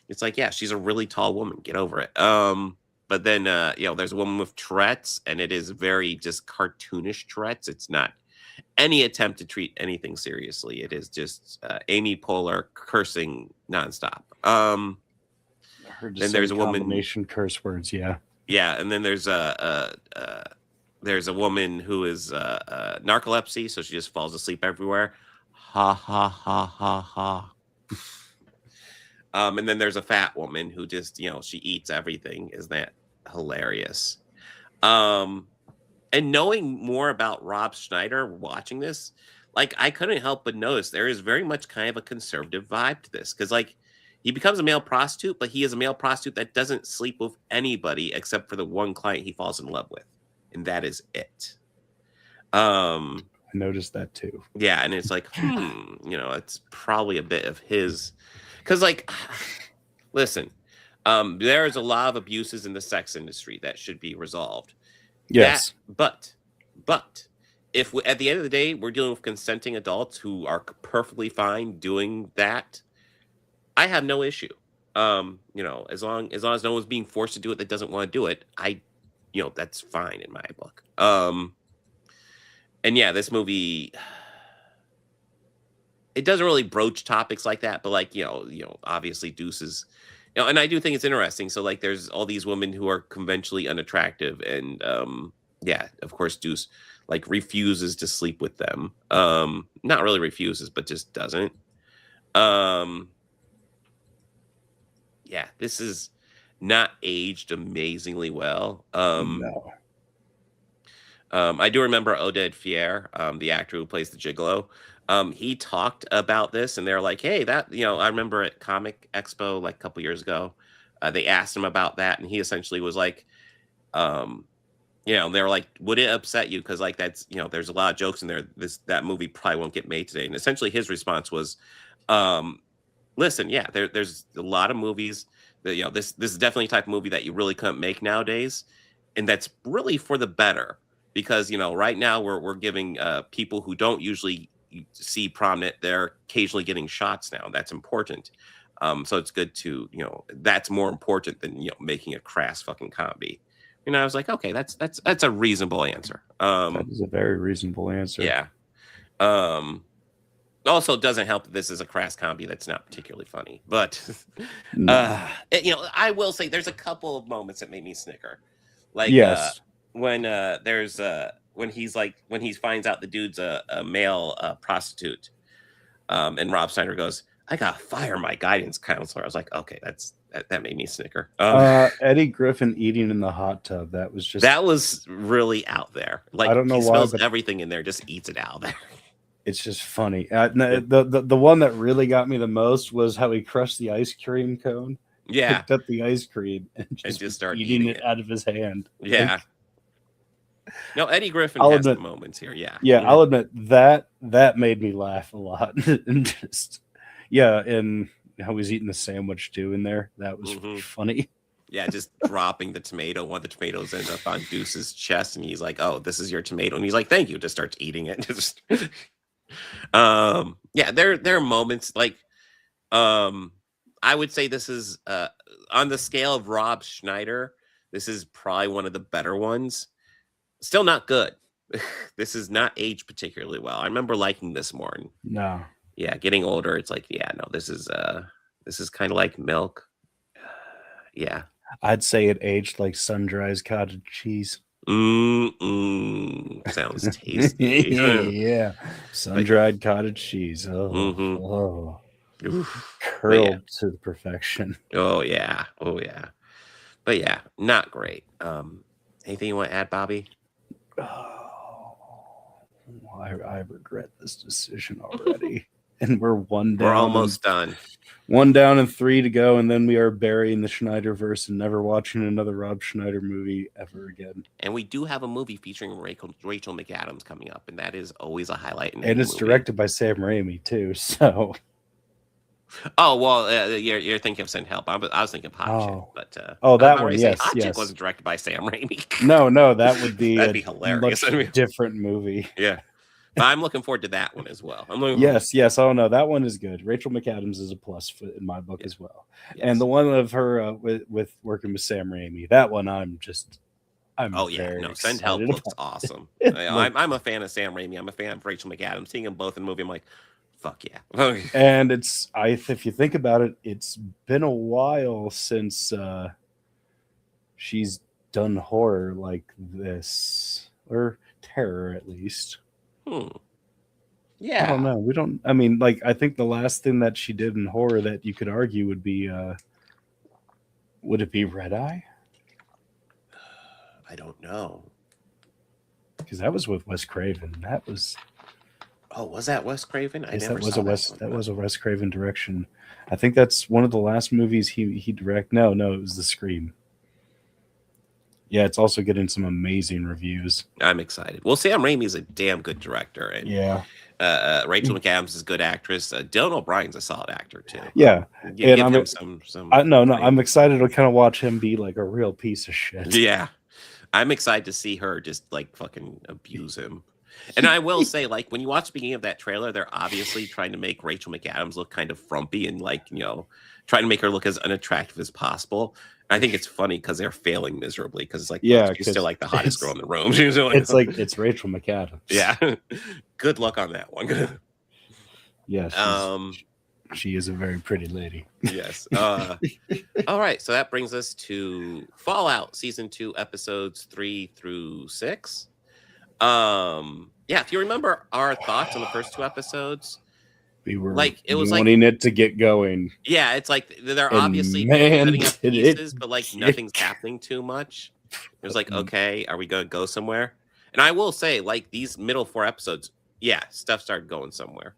It's like, yeah, she's a really tall woman. Get over it. But then, there's a woman with Tourette's, and it is very just cartoonish Tourette's. It's not any attempt to treat anything seriously. It is just Amy Poehler cursing nonstop. And there's a woman combination curse words. Yeah. Yeah, and then there's a woman who is narcolepsy, so she just falls asleep everywhere. Ha ha ha ha ha. And then there's a fat woman who just, she eats everything. Isn't that hilarious? And knowing more about Rob Schneider watching this, I couldn't help but notice there is very much kind of a conservative vibe to this. Because, he becomes a male prostitute, but he is a male prostitute that doesn't sleep with anybody except for the one client he falls in love with. And that is it. I noticed that too. Yeah, and it's like, it's probably a bit of his, because like, listen, there is a lot of abuses in the sex industry that should be resolved. Yes, but if at the end of the day we're dealing with consenting adults who are perfectly fine doing that, I have no issue. As long as no one's being forced to do it that doesn't want to do it, that's fine in my book. And yeah, this movie, it doesn't really broach topics like that, but like, obviously Deuce is, and I do think it's interesting. So like, there's all these women who are conventionally unattractive, and of course Deuce like refuses to sleep with them. Not really refuses, but just doesn't. This is not aged amazingly well. No. I do remember Oded Fier, the actor who plays the Gigalow. He talked about this, and they're like, "Hey, that I remember at Comic Expo like a couple years ago, they asked him about that, and he essentially was like, they were like, would it upset you? Because like that's there's a lot of jokes in there. That movie probably won't get made today." And essentially his response was, "Listen, there's a lot of movies that this is definitely a type of movie that you really couldn't make nowadays, and that's really for the better." Because right now we're giving people who don't usually see prominent, they're occasionally getting shots now. That's important. So it's good to that's more important than making a crass fucking comedy. I was like, okay, that's a reasonable answer. That is a very reasonable answer. Yeah. Also, it doesn't help that this is a crass comedy that's not particularly funny. But I will say there's a couple of moments that made me snicker. Like yes. When he finds out the dude's a male prostitute, and Rob Schneider goes, "I gotta fire my guidance counselor." I was like, okay, that made me snicker. Eddie Griffin eating in the hot tub, that was really out there. Like, I don't know he why, smells but everything in there, just eats it out there. It's just funny. The one that really got me the most was how he crushed the ice cream cone. Yeah, picked up the ice cream and just started eating it out of his hand. Yeah. No, Eddie Griffin has the moments here. Yeah. I'll admit that made me laugh a lot. And just and how he's eating the sandwich too in there. That was funny. Yeah, just dropping the tomato. One of the tomatoes ends up on Deuce's chest, and he's like, "Oh, this is your tomato," and he's like, "Thank you." Just starts eating it. Just there are moments like I would say this is on the scale of Rob Schneider, this is probably one of the better ones. Still not good. This is not aged particularly well. I remember liking this more. And, no. Yeah, getting older, it's like, this is kind of like milk. Yeah. I'd say it aged like sun-dried cottage cheese. Sounds tasty. Yeah. Sun-dried cottage cheese. Oh. Curled to the perfection. Oh yeah. But yeah, not great. Anything you want to add, Bobby? I regret this decision already. And we're one down. We're almost done. One down and 3 to go, and then we are burying the Schneiderverse and never watching another Rob Schneider movie ever again. And we do have a movie featuring Rachel McAdams coming up, and that is always a highlight. And it's directed by Sam Raimi too. So. Oh well, you're thinking of Send Help. I was thinking Hot Chick, but that one, yes, Hot Chick wasn't directed by Sam Raimi. No, that would be that'd be hilarious. Much different movie. Yeah, but I'm looking forward to that one as well. Yes. Oh no, that one is good. Rachel McAdams is a plus in my book as well. Yes. And the one of her with working with Sam Raimi, that one Send Help looks awesome. I'm a fan of Sam Raimi. I'm a fan of Rachel McAdams. Seeing them both in the movie, I'm like, fuck yeah. And if you think about it, it's been a while since she's done horror like this, or terror at least. Yeah. I don't know. I think the last thing that she did in horror that you could argue would be would it be Red Eye? I don't know. Because that was with Wes Craven. That was Oh, was that Wes Craven? That was a Wes Craven direction. I think that's one of the last movies he directed. No, it was The Scream. Yeah, it's also getting some amazing reviews. I'm excited. Well, Sam Raimi's a damn good director, and Yeah. Rachel McAdams is a good actress. Dylan O'Brien's a solid actor too. Yeah, Give and him some. no, I'm excited to kind of watch him be like a real piece of shit. Yeah, I'm excited to see her just like fucking abuse him. And I will say, like, when you watch the beginning of that trailer, they're obviously trying to make Rachel McAdams look kind of frumpy and like, you know, trying to make her look as unattractive as possible. I think it's funny because they're failing miserably because it's like, Yeah, she's still like the hottest girl in the room. It's like it's Rachel McAdams. Yeah. Good luck on that one. Yeah, she is a very pretty lady. Yes. All right. So that brings us to Fallout Season 2, Episodes 3 through 6. Yeah, if you remember our thoughts on the first 2 episodes, We were like it was wanting it to get going. Yeah, it's like they're And obviously man, setting up did pieces, it but like kick. nothing's happening too much. It was like, okay, are we gonna go somewhere? And I will say, like these middle 4 episodes, yeah, stuff started going somewhere.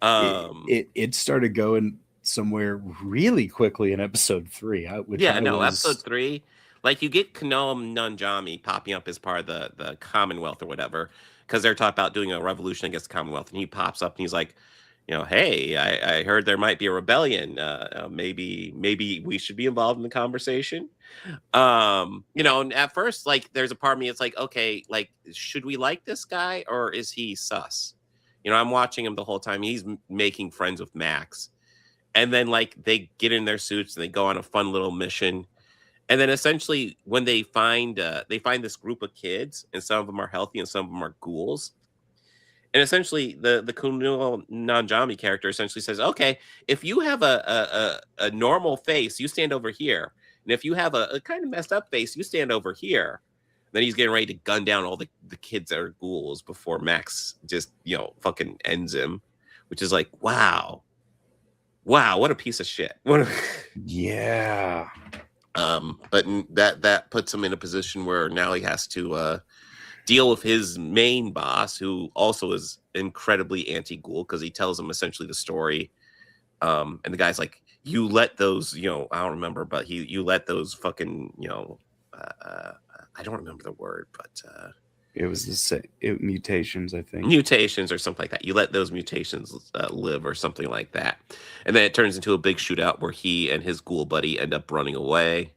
It started going somewhere really quickly in episode 3. Episode 3, like you get Kanoam Nanjami popping up as part of the Commonwealth or whatever, because they're talking about doing a revolution against the Commonwealth, and he pops up and he's like, you know, hey, I heard there might be a rebellion. Maybe we should be involved in the conversation. You know, and at first, like, there's a part of me, it's like, okay, like, should we like this guy or is he sus? You know, I'm watching him the whole time. He's making friends with Max. And then, like, they get in their suits and they go on a fun little mission. And then essentially when they find this group of kids, and some of them are healthy and some of them are ghouls. And essentially the Kuno Nanjami character essentially says, okay, if you have a normal face, you stand over here. And if you have a kind of messed up face, you stand over here. Then he's getting ready to gun down all the kids that are ghouls before Max just, you know, fucking ends him, which is like, wow, what a piece of shit. Yeah. But that puts him in a position where now he has to deal with his main boss, who also is incredibly anti-ghoul, because he tells him essentially the story. And the guy's like, you let those, you know, I don't remember, but you let those fucking, you know, I don't remember the word, but it was the same mutations, I think. Mutations or something like that. You let those mutations live or something like that. And then it turns into a big shootout where he and his ghoul buddy end up running away.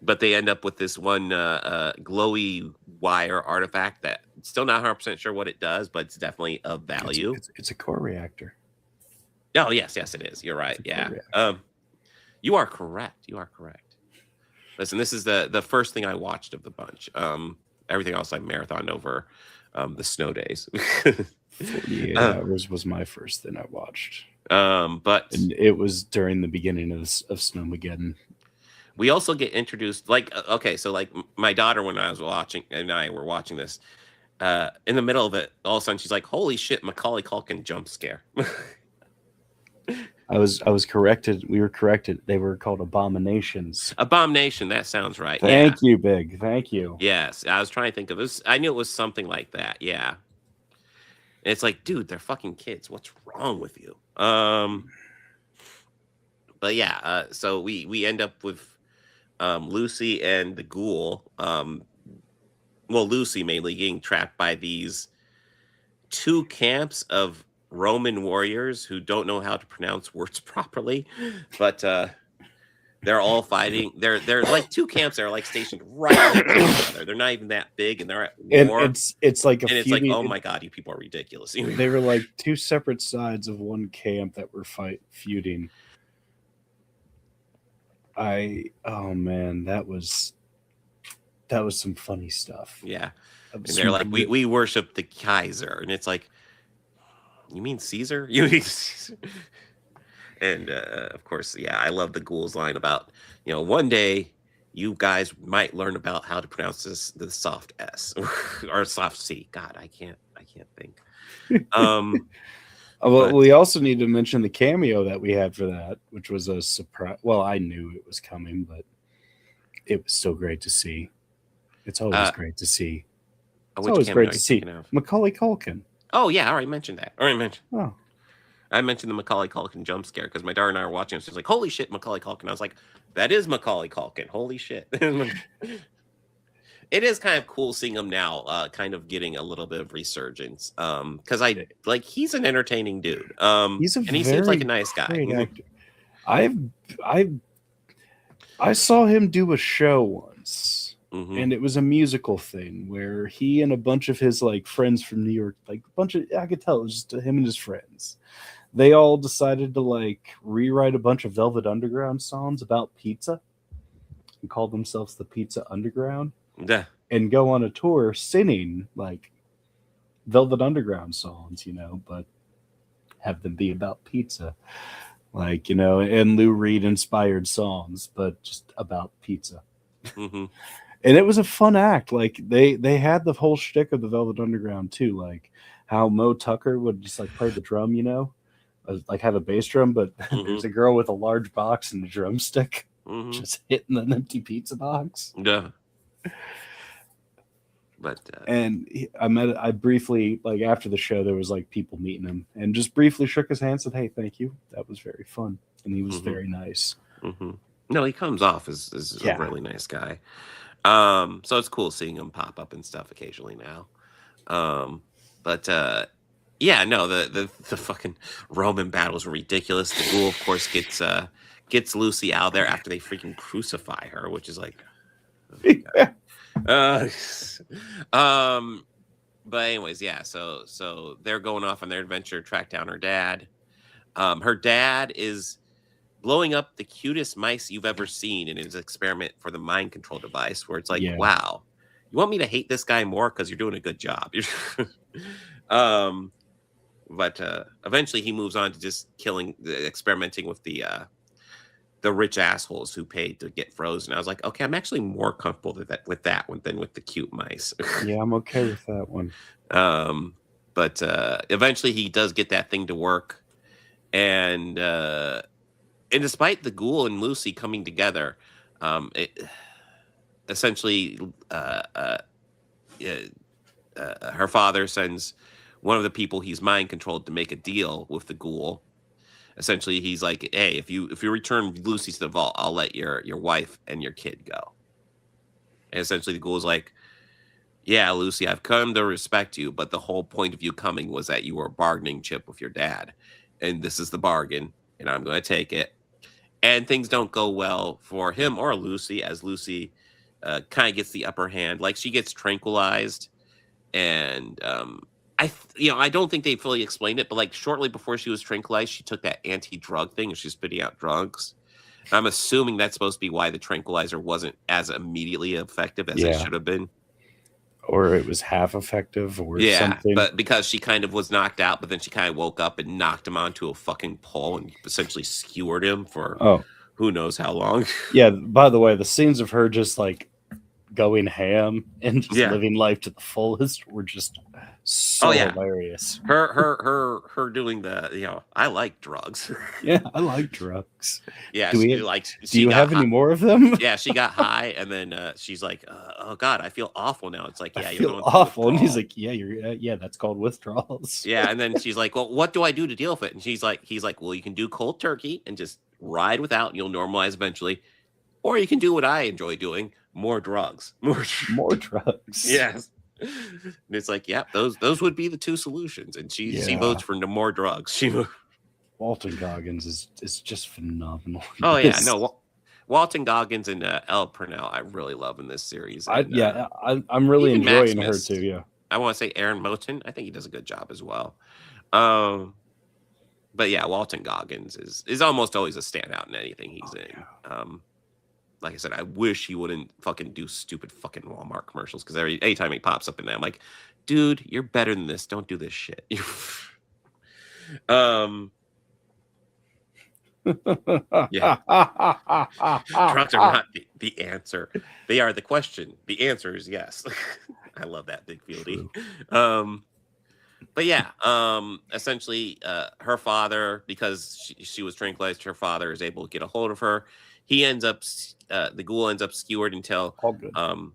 But they end up with this one glowy wire artifact that still not 100% sure what it does, but it's definitely of value. It's a core reactor. Oh, yes, it is. You're right. Yeah. You are correct. Listen, this is the first thing I watched of the bunch. Everything else I marathoned over the snow days. 48 hours was my first thing I watched. But and it was during the beginning of Snowmageddon. We also get introduced, like, okay, so like my daughter, when I was watching, and I were watching this, in the middle of it, all of a sudden she's like, "Holy shit, Macaulay Culkin jump scare." I was corrected. We were corrected. They were called abominations. Abomination. That sounds right. Thank you, Big. Thank you. Yes, I was trying to think of this. I knew it was something like that. Yeah. And it's like, dude, they're fucking kids. What's wrong with you? But yeah. So we end up with Lucy and the ghoul. Well, Lucy mainly getting trapped by these 2 camps of Roman warriors who don't know how to pronounce words properly, but they're all fighting. They're like 2 camps that are like stationed right next to each other. They're not even that big, and they're at war. And it's like it's like, oh my god, you people are ridiculous. They were like 2 separate sides of one camp that were feuding. Oh man, that was some funny stuff. Yeah, and they're like, we worship the Kaiser, and it's like, you mean Caesar? You mean Caesar? And of course, yeah, I love the ghouls line about, you know, one day you guys might learn about how to pronounce the soft S or soft C. God, I can't think. Well, we also need to mention the cameo that we had for that, which was a surprise. Well, I knew it was coming, but it was still great to see. It's always great to see. It's always great to see Macaulay Culkin. Oh yeah, I already mentioned that. Oh, I mentioned the Macaulay Culkin jump scare because my daughter and I were watching it. She's like, "Holy shit, Macaulay Culkin!" I was like, "That is Macaulay Culkin. Holy shit!" It is kind of cool seeing him now, kind of getting a little bit of resurgence. Because he's an entertaining dude. And he seems like a nice guy. Actor. I saw him do a show once, and it was a musical thing where he and a bunch of his like friends from New York, like a bunch of, I could tell it was just him and his friends. They all decided to like rewrite a bunch of Velvet Underground songs about pizza and call themselves the Pizza Underground. Yeah. And go on a tour singing like Velvet Underground songs, but have them be about pizza. Like, and Lou Reed inspired songs, but just about pizza. Mm-hmm. And it was a fun act. Like they had the whole shtick of the Velvet Underground too, like how Mo Tucker would just like play the drum, like have a bass drum, but there's a girl with a large box and a drumstick just hitting an empty pizza box. Yeah. But and I briefly, like after the show, there was like people meeting him and just briefly shook his hand, said, "Hey, thank you. That was very fun." And he was very nice. No, he comes off as a really nice guy. So it's cool seeing him pop up and stuff occasionally now. The fucking Roman battles were ridiculous. The ghoul, of course, gets Lucy out of there after they freaking crucify her, which is like, but anyways, yeah. So they're going off on their adventure to track down her dad. Her dad is blowing up the cutest mice you've ever seen in his experiment for the mind control device, where it's like, wow, you want me to hate this guy more because you're doing a good job. But eventually he moves on to just experimenting with the rich assholes who paid to get frozen. I was like, okay, I'm actually more comfortable with that one than with the cute mice. Yeah, I'm okay with that one. But eventually he does get that thing to work, and despite the ghoul and Lucy coming together, essentially her father sends one of the people he's mind controlled to make a deal with the ghoul. Essentially, he's like, "Hey, if you return Lucy to the vault, I'll let your wife and your kid go." And essentially, the ghoul's like, "Yeah, Lucy, I've come to respect you, but the whole point of you coming was that you were a bargaining chip with your dad, and this is the bargain, and I'm going to take it." And things don't go well for him or Lucy, as Lucy kind of gets the upper hand. Like, she gets tranquilized, and I don't think they fully explained it, but like shortly before she was tranquilized, she took that anti-drug thing and she's spitting out drugs. I'm assuming that's supposed to be why the tranquilizer wasn't as immediately effective as it should have been. Or it was half effective or something. But because she kind of was knocked out, but then she kind of woke up and knocked him onto a fucking pole and essentially skewered him for who knows how long. Yeah, by the way, the scenes of her just like going ham and just living life to the fullest were just so hilarious. Her doing the I like drugs. Yeah, I like drugs. Yeah, do you have any more of them? Yeah, she got high and then she's like, "Oh God, I feel awful now." It's like, I feel awful, and he's like, "Yeah, that's called withdrawals." Yeah, and then she's like, "Well, what do I do to deal with it?" And he's like, "Well, you can do cold turkey and just ride without, and you'll normalize eventually, or you can do what I enjoy doing." More drugs. More drugs. Yes. And it's like, yeah, those would be the two solutions. And she votes for no more drugs. Walton Goggins is just phenomenal. Oh yeah, no, Walton Goggins and Purnell, I really love in this series. And, I'm really enjoying her too. Yeah, I want to say Aaron Moten. I think he does a good job as well. But yeah, Walton Goggins is almost always a standout in anything he's in. Like I said, I wish he wouldn't fucking do stupid fucking Walmart commercials, because anytime he pops up in there, I'm like, dude, you're better than this. Don't do this shit. Yeah. Drugs are not the answer. They are the question. The answer is yes. I love that, Big Fieldy. But yeah, essentially, her father, because she was tranquilized, her father is able to get a hold of her. He ends up, the ghoul ends up skewered until Ron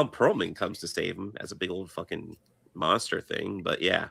Perlman comes to save him as a big old fucking monster thing. But yeah,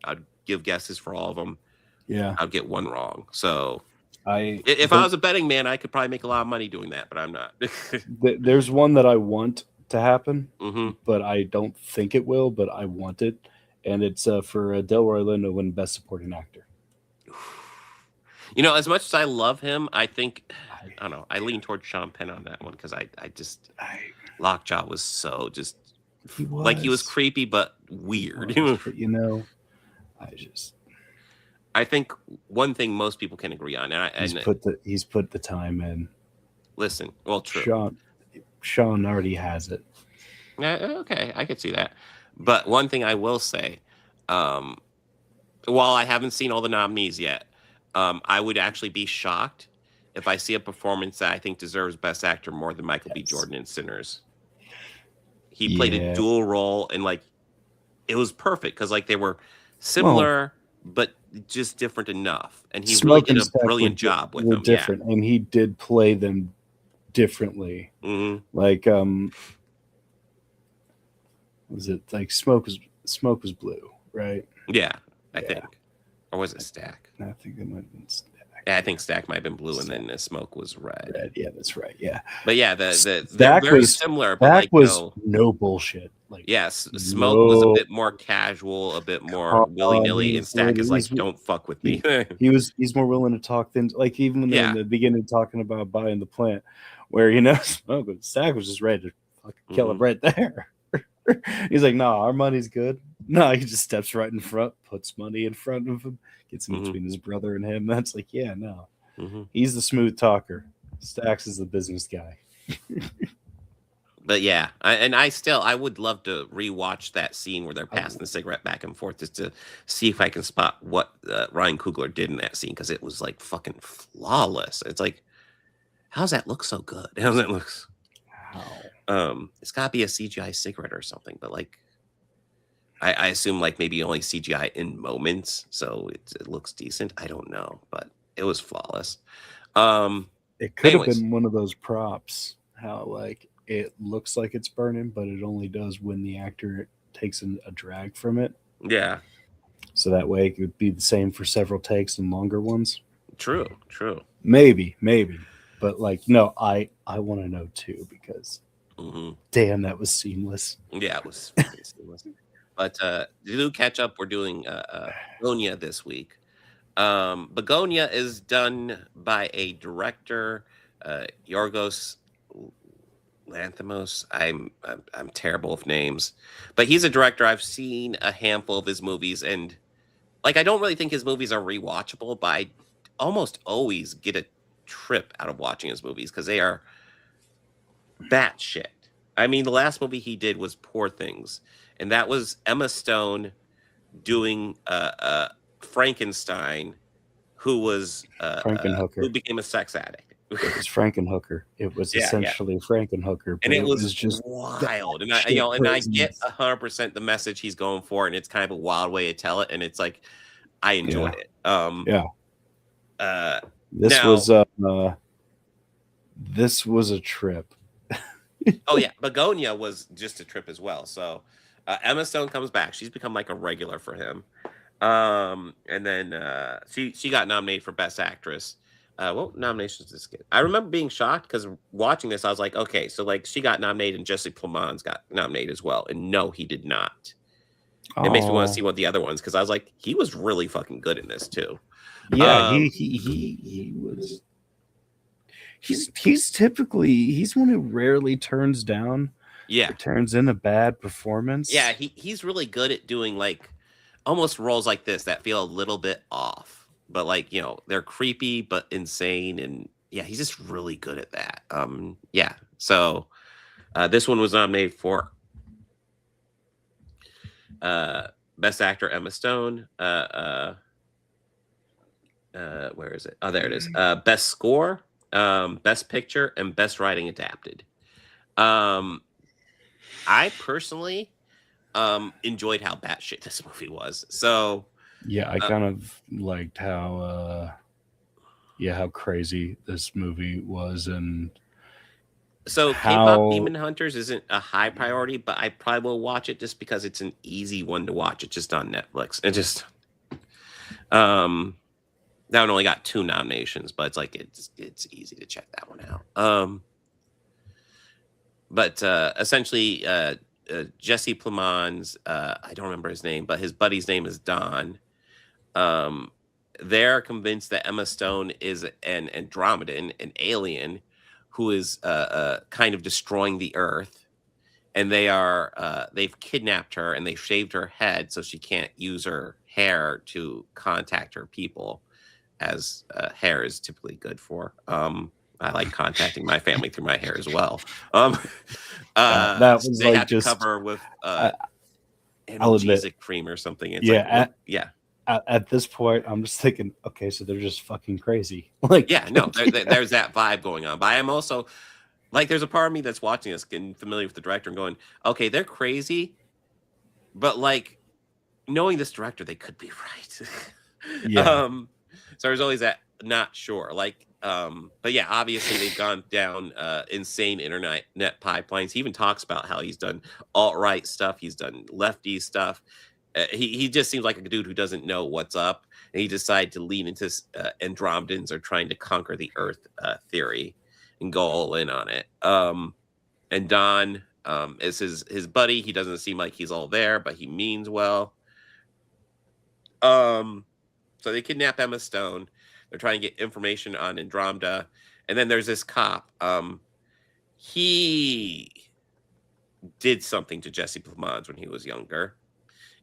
I'd give guesses for all of them. Yeah. I'd get one wrong. So if I was a betting man, I could probably make a lot of money doing that, but I'm not. There's one that I want to happen, Mhm. but I don't think it will, but I want it. And it's for Delroy Lindo to win Best Supporting Actor. You know, as much as I love him, I think I don't know. I lean towards Sean Penn on that one because I Lockjaw was so just he was creepy but weird. You know, I think one thing most people can agree on, he's put the time in. Listen, well, true. Sean already has it. Okay, I could see that. But one thing I will say, while I haven't seen all the nominees yet, I would actually be shocked if I see a performance that I think deserves Best Actor more than Michael B. Jordan in Sinners. He played a dual role, and like it was perfect because like they were similar but just different enough, and he really did a brilliant job with them. Different, and he did play them differently. Like was it like Smoke was blue, right? Yeah, I think, or was it Stack? I think it might have been Stack. Yeah, I think Stack might have been blue, and then the Smoke was red. Yeah, that's right. Yeah, but yeah, they're very similar. But Stack like, was no bullshit. Like, yes, Smoke was a bit more casual, a bit more willy nilly, and Stack is like, don't fuck with me. He's more willing to talk things. Like even when in the beginning talking about buying the plant, where Stack was just ready to fucking kill him right there. He's like, nah, our money's good. No, he just steps right in front, puts money in front of him, gets in between his brother and him. That's like, yeah, no. He's the smooth talker. Stax is the business guy. But yeah, I would love to rewatch that scene where they're passing the cigarette back and forth just to see if I can spot what Ryan Coogler did in that scene, because it was like fucking flawless. It's like, how's that look so good? How's that look? It's got to be a CGI cigarette or something, but like, I assume like maybe only CGI in moments, so it looks decent. I don't know, but it was flawless. It could have been one of those props, how like it looks like it's burning, but it only does when the actor takes a drag from it. Yeah. So that way it could be the same for several takes and longer ones. True. Maybe. But like, no, I want to know too, because damn, that was seamless. Yeah, it was seamless. But to do Catchup, we're doing Bugonia this week. Bugonia is done by a director, Yorgos Lanthimos. I'm terrible with names, but he's a director. I've seen a handful of his movies, and like I don't really think his movies are rewatchable, but I almost always get a trip out of watching his movies because they are batshit. I mean, the last movie he did was Poor Things, and that was Emma Stone doing Frankenstein, who was who became a sex addict. It was Frankenhooker. It was essentially Frankenhooker, and it was just wild. And I get 100% the message he's going for, and it's kind of a wild way to tell it, and it's like I enjoy it. This was a trip. Oh yeah, Bugonia was just a trip as well. So Emma Stone comes back. She's become like a regular for him. And then she got nominated for Best Actress. What nominations did this get? I remember being shocked because watching this, I was like, okay, so like she got nominated and Jesse Plemons got nominated as well. And no, he did not. It makes me want to see one of the other ones because I was like, he was really fucking good in this too. Yeah, he was. He's one who rarely turns down. Yeah, turns in a bad performance. Yeah, he's really good at doing like almost roles like this that feel a little bit off, but like they're creepy but insane, and yeah, he's just really good at that. So this one was nominated for Best Actor Emma Stone. Where is it? Oh, there it is. Best Score, Best Picture, and Best Writing Adapted. I personally enjoyed how batshit this movie was. So yeah, I kind of liked how crazy this movie was, and so K-pop Demon Hunters isn't a high priority, but I probably will watch it just because it's an easy one to watch. It's just on Netflix. It just That one only got 2 nominations, but it's like it's easy to check that one out. But essentially, Jesse Plemons, I don't remember his name, but his buddy's name is Don. They're convinced that Emma Stone is an Andromedan, an alien, who is kind of destroying the Earth, and they've kidnapped her and they've shaved her head so she can't use her hair to contact her people, as hair is typically good for. I like contacting my family through my hair as well. That was they like have just to cover with I'll admit, analgesic cream or something. It's yeah, yeah. At this point, I'm just thinking, okay, so they're just fucking crazy. Like, Yeah, no, there's that vibe going on. But I'm also like, there's a part of me that's watching this, getting familiar with the director, and going, okay, they're crazy, but like, knowing this director, they could be right. Yeah. So there's always that not sure. Like, but yeah, obviously they've gone down insane internet pipelines. He even talks about how he's done alt-right stuff, he's done lefty stuff. He just seems like a dude who doesn't know what's up, and he decided to lean into Andromedans are trying to conquer the Earth theory and go all in on it. And Don is his buddy. He doesn't seem like he's all there, but he means well. So they kidnap Emma Stone. They're trying to get information on Andromeda, and then there's this cop. He did something to Jesse Plemons when he was younger.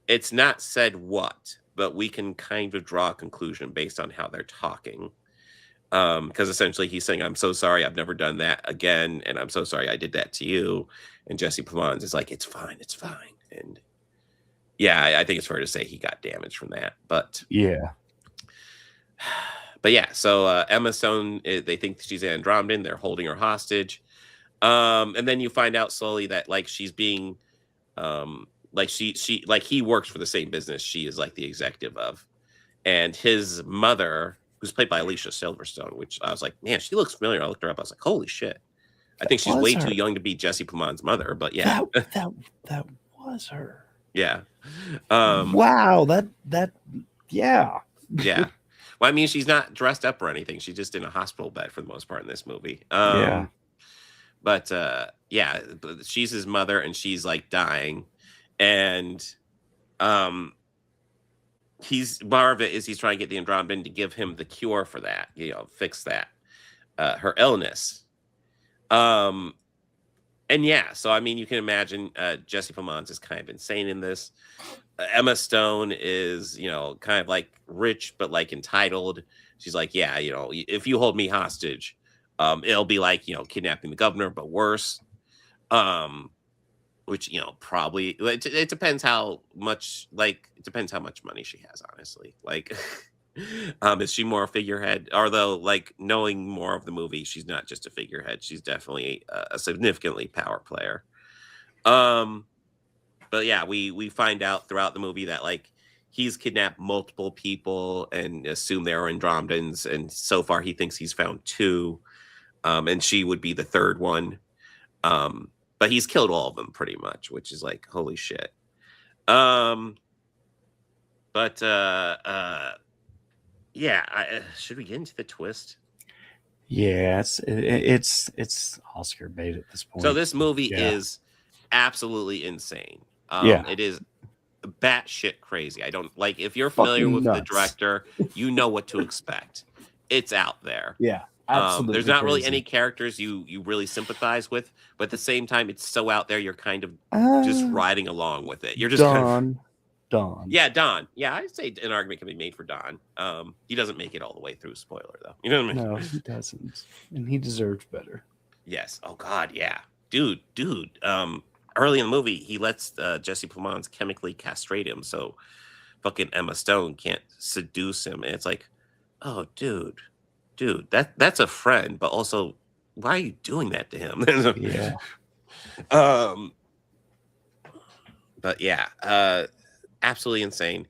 It's not said what, but we can kind of draw a conclusion based on how they're talking. Because essentially he's saying, I'm so sorry, I've never done that again, and I'm so sorry I did that to you. And Jesse Plemons is like, it's fine. And yeah, I think it's fair to say he got damaged from that. But yeah. But yeah, so Emma Stone, they think she's an Andromedan. They're holding her hostage. And then you find out slowly that like she's being like she like he works for the same business she is like the executive of. And his mother, who's played by Alicia Silverstone, which I was like, man, she looks familiar. I looked her up. I was like, holy shit. I think she's way too young to be Jesse Plemons' mother, but yeah. That was her. Yeah. Wow, that yeah. Yeah. Well, I mean, she's not dressed up or anything. She's just in a hospital bed for the most part in this movie. Yeah. But yeah, she's his mother, and she's like dying, and he's part of it is he's trying to get the Andromedan to give him the cure for that, fix that her illness. And yeah, so I mean, you can imagine Jesse Plemons is kind of insane in this. Emma Stone is, kind of like rich, but like entitled. She's like, yeah, if you hold me hostage, it'll be like, kidnapping the governor, but worse. Which, probably it depends how much, it depends how much money she has, honestly. Like, is she more a figurehead? Although, like, knowing more of the movie, she's not just a figurehead. She's definitely a significantly power player. But yeah, we find out throughout the movie that like he's kidnapped multiple people and assumed they are Andromedans, and so far he thinks he's found 2, and she would be the 3rd one. But he's killed all of them pretty much, which is like holy shit. But yeah, should we get into the twist? Yeah, it's Oscar bait at this point. So this movie is absolutely insane. It is batshit crazy. I don't like if you're familiar Fucking with nuts. the director, you know what to expect. It's out there. Yeah, absolutely. There's not really crazy. any characters you really sympathize with, but at the same time, it's so out there. You're kind of just riding along with it. You're just Don. Yeah, Don. Yeah, I'd say an argument can be made for Don. He doesn't make it all the way through. Spoiler, though. You know what I mean? No, he doesn't, and he deserves better. Yes. Oh God, yeah, dude. Early in the movie, he lets Jesse Plemons chemically castrate him, so fucking Emma Stone can't seduce him. And it's like, oh, dude, that's a friend, but also, why are you doing that to him? Yeah. But yeah, absolutely insane.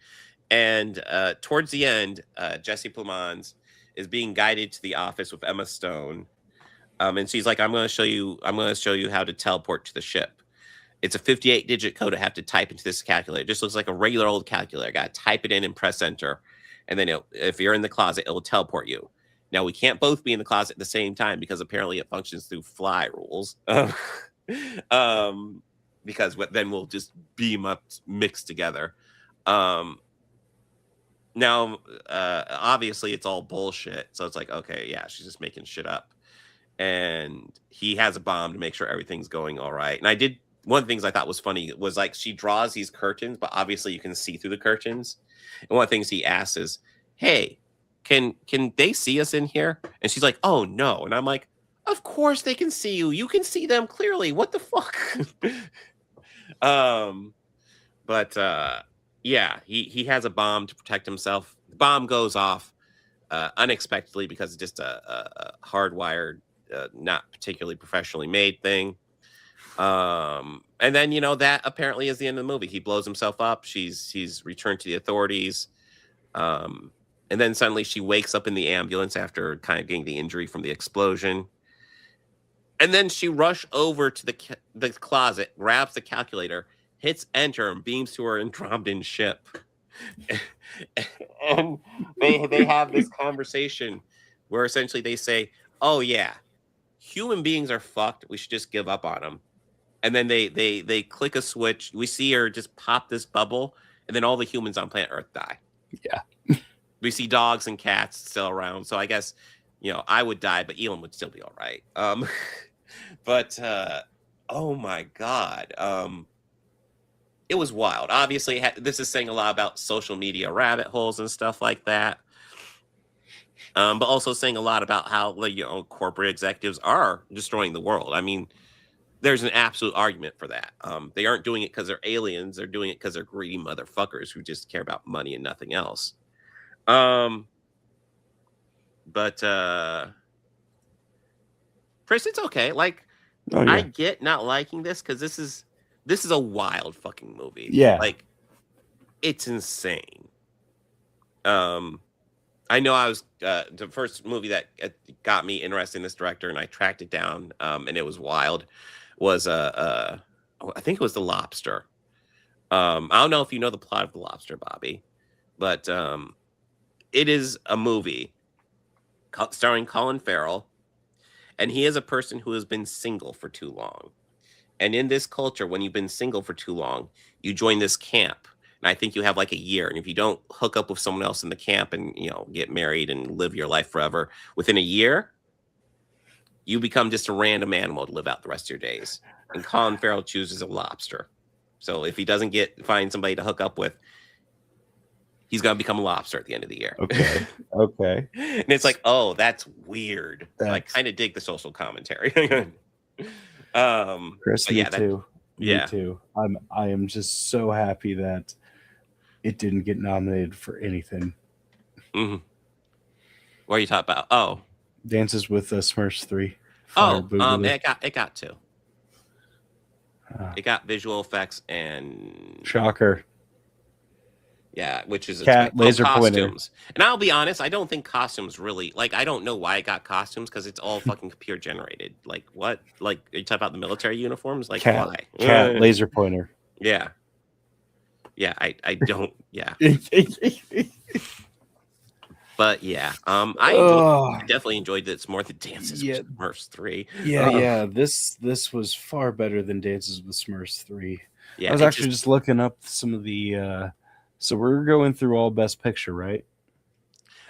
And towards the end, Jesse Plemons is being guided to the office with Emma Stone, and she's like, I'm going to show you how to teleport to the ship. It's a 58-digit code I have to type into this calculator. It just looks like a regular old calculator. I got to type it in and press enter. and then if you're in the closet, it will teleport you. Now we can't both be in the closet at the same time because apparently it functions through fly rules. Because then we'll just beam up mixed together. Now, obviously it's all bullshit. So it's like, okay, yeah, she's just making shit up. And he has a bomb to make sure everything's going all right. And one of the things I thought was funny was like she draws these curtains, but obviously you can see through the curtains. And one of the things he asks is, hey, can they see us in here? And she's like, oh no. And I'm like, of course they can see you. You can see them clearly. What the fuck? Yeah, he has a bomb to protect himself. The bomb goes off unexpectedly because it's just a hardwired, not particularly professionally made thing. And then, that apparently is the end of the movie. He blows himself up. He's returned to the authorities. And then suddenly she wakes up in the ambulance after kind of getting the injury from the explosion. And then she rushed over to the closet, grabs the calculator, hits enter, and beams to her Andromedan ship. And they have this conversation where essentially they say, oh yeah, human beings are fucked. We should just give up on them. And then they click a switch. We see her just pop this bubble, and then all the humans on planet Earth die. Yeah. We see dogs and cats still around. So I guess, I would die, but Elon would still be all right. But oh my God. It was wild. Obviously, this is saying a lot about social media rabbit holes and stuff like that. But also saying a lot about how corporate executives are destroying the world. I mean, there's an absolute argument for that. They aren't doing it because they're aliens. They're doing it because they're greedy motherfuckers who just care about money and nothing else. But Chris, it's okay. Like, oh, yeah. I get not liking this because this is a wild fucking movie. Yeah. Like, it's insane. I know I was the first movie that got me interested in this director, and I tracked it down, and it was wild. Was I think it was The Lobster. I don't know if you know the plot of The Lobster, Bobby, but it is a movie starring Colin Farrell, and he is a person who has been single for too long. And in this culture, when you've been single for too long, you join this camp. And I think you have like a year. And if you don't hook up with someone else in the camp and, get married and live your life forever, within a year, you become just a random animal to live out the rest of your days. And Colin Farrell chooses a lobster. So if he doesn't find somebody to hook up with, he's going to become a lobster at the end of the year. Okay. Okay. And it's like, oh, that's weird. I kind of dig the social commentary. Chris, me yeah, too. Yeah. Me too. I am just so happy that it didn't get nominated for anything. Mm-hmm. What are you talking about? Oh, Dances with Smurfs 3. It got 2. It got visual effects and shocker. Yeah, which is cat laser costumes. pointer. And I'll be honest, I don't think costumes really I don't know why it got costumes because it's all fucking computer generated. Like what? Like you talk about the military uniforms? Like why? Cat laser pointer. Yeah. Yeah, I don't. Yeah. But yeah, I definitely enjoyed this more than Dances with Smurfs 3. Yeah. This was far better than Dances with Smurfs 3. Yeah, I was actually just looking up some of the. So we're going through all Best Picture, right?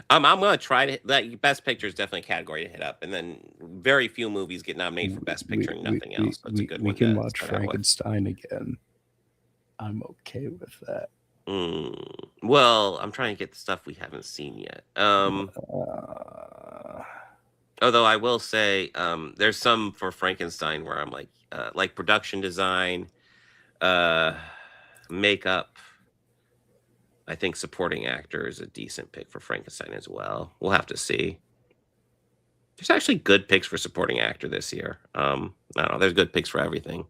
I'm gonna try to. That Best Picture is definitely a category to hit up, and then very few movies get nominated for Best Picture and nothing else. That's a good one. We can watch Frankenstein again. I'm okay with that. Well, I'm trying to get the stuff we haven't seen yet. Although I will say, there's some for Frankenstein where I'm like production design, makeup. I think supporting actor is a decent pick for Frankenstein as well. We'll have to see. There's actually good picks for supporting actor this year. I don't know. There's good picks for everything.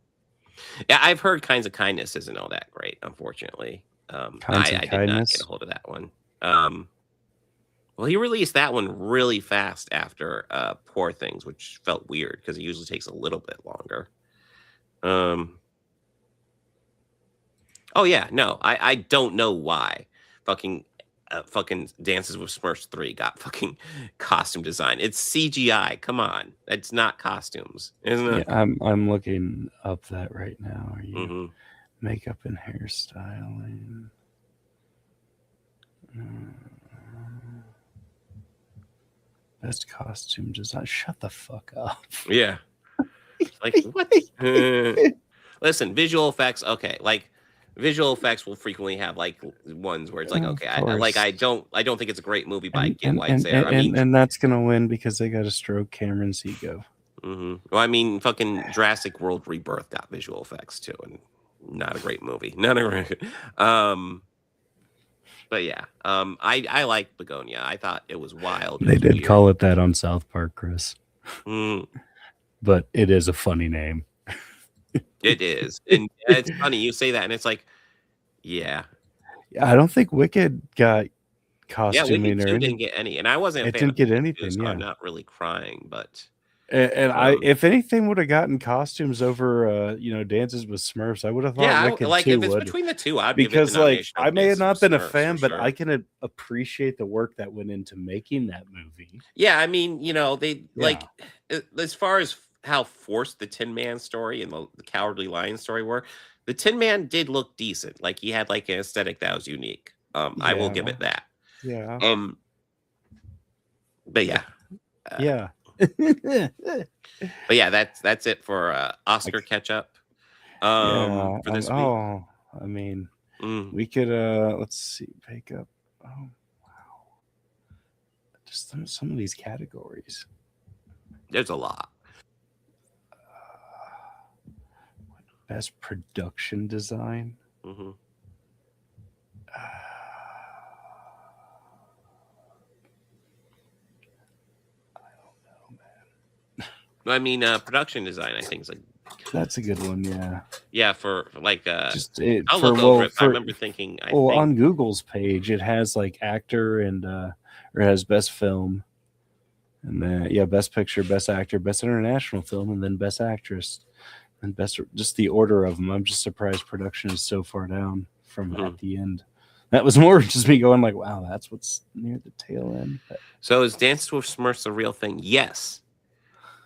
Yeah, I've heard Kinds of Kindness isn't all that great, unfortunately. I did not get a hold of that one. Well, he released that one really fast after Poor Things, which felt weird because it usually takes a little bit longer. Oh yeah, no, I don't know why. Fucking fucking Dances with Smurfs 3 got fucking costume design. It's CGI. Come on, it's not costumes, isn't it? Yeah, I'm looking up that right now. Are you Mm-hmm. makeup and hairstyling? Best costume design. Shut the fuck up. Yeah. Like what? Listen, visual effects. Okay, like visual effects will frequently have like ones where it's like, okay, I don't think it's a great movie, but I get why it's there. And that's gonna win because they got to stroke Cameron's ego. Mm-hmm. Well, I mean, fucking Jurassic World Rebirth got visual effects too, and not a great movie. Not a great. But yeah, I like Bugonia. I thought it was wild. They did call it that on South Park, Chris. Mm. But it is a funny name. It is, and it's funny you say that, and it's like, yeah. I don't think Wicked got Yeah, costuming Wicked or 2 anything. didn't get any, and I wasn't. It didn't get anything. So Yeah, I'm not really crying, but. And I, if anything, would have gotten costumes over, Dances with Smurfs. I would have thought. Yeah, Wicked like 2 if it's would. between the two, I'd because give it the nomination I may have Dances not with been a Smurfs, fan, for but sure. I can appreciate the work that went into making that movie. Yeah, I mean, they like as far as how forced the Tin Man story and the Cowardly Lion story were, the Tin Man did look decent. Like he had like an aesthetic that was unique. I will give it that. Yeah. But yeah. Yeah. But yeah, that's it for Oscar Catchup. For this week. Oh, I mean, we could let's see, makeup. Oh wow. Just some of these categories. There's a lot. Best production design. Mm-hmm. I mean, production design, I think, is like that's a good one. Yeah. Yeah, for like I'll look over it. I remember thinking. I think on Google's page, it has like actor and or it has best film, and then best picture, best actor, best international film, and then best actress, and best. Just the order of them. I'm just surprised production is so far down from at the end. That was more just me going like, wow, that's what's near the tail end. So is Dances with Smurfs a real thing? Yes.